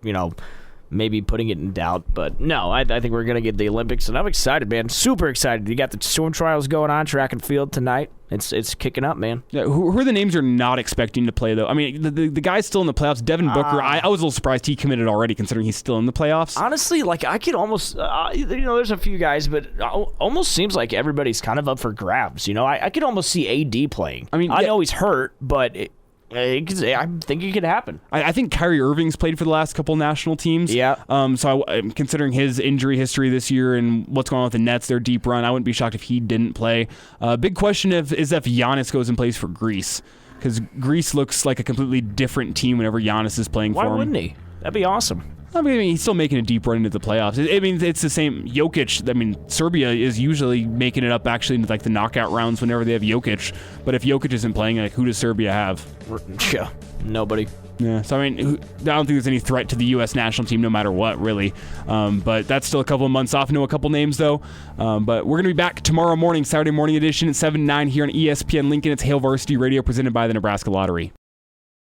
maybe putting it in doubt. But no, I think we're going to get the Olympics, and I'm excited, man. Super excited. You got the swim trials going on, track and field tonight. It's kicking up, man. Yeah, who are the names you're not expecting to play, though? I mean, the guy's still in the playoffs. Devin Booker, I was a little surprised he committed already, considering he's still in the playoffs. Honestly, I could almost, there's a few guys, but almost seems like everybody's kind of up for grabs. I could almost see AD playing. I mean, I know he's hurt, but I think it could happen. I think Kyrie Irving's played for the last couple national teams. Yeah. So I'm considering his injury history this year and what's going on with the Nets, their deep run, I wouldn't be shocked if he didn't play. Big question is if Giannis goes and plays for Greece, because Greece looks like a completely different team whenever Giannis is playing for him. Why wouldn't he? That'd be awesome. I mean, he's still making a deep run into the playoffs. I mean, it's the same. Jokic, I mean, Serbia is usually making it up actually into the knockout rounds whenever they have Jokic. But if Jokic isn't playing, who does Serbia have? Yeah, nobody. Yeah, so I mean, I don't think there's any threat to the U.S. national team no matter what, really. But that's still a couple of months off. I know a couple names, though. But we're going to be back tomorrow morning, Saturday morning edition at 7 to 9 here on ESPN Lincoln. It's Hail Varsity Radio presented by the Nebraska Lottery.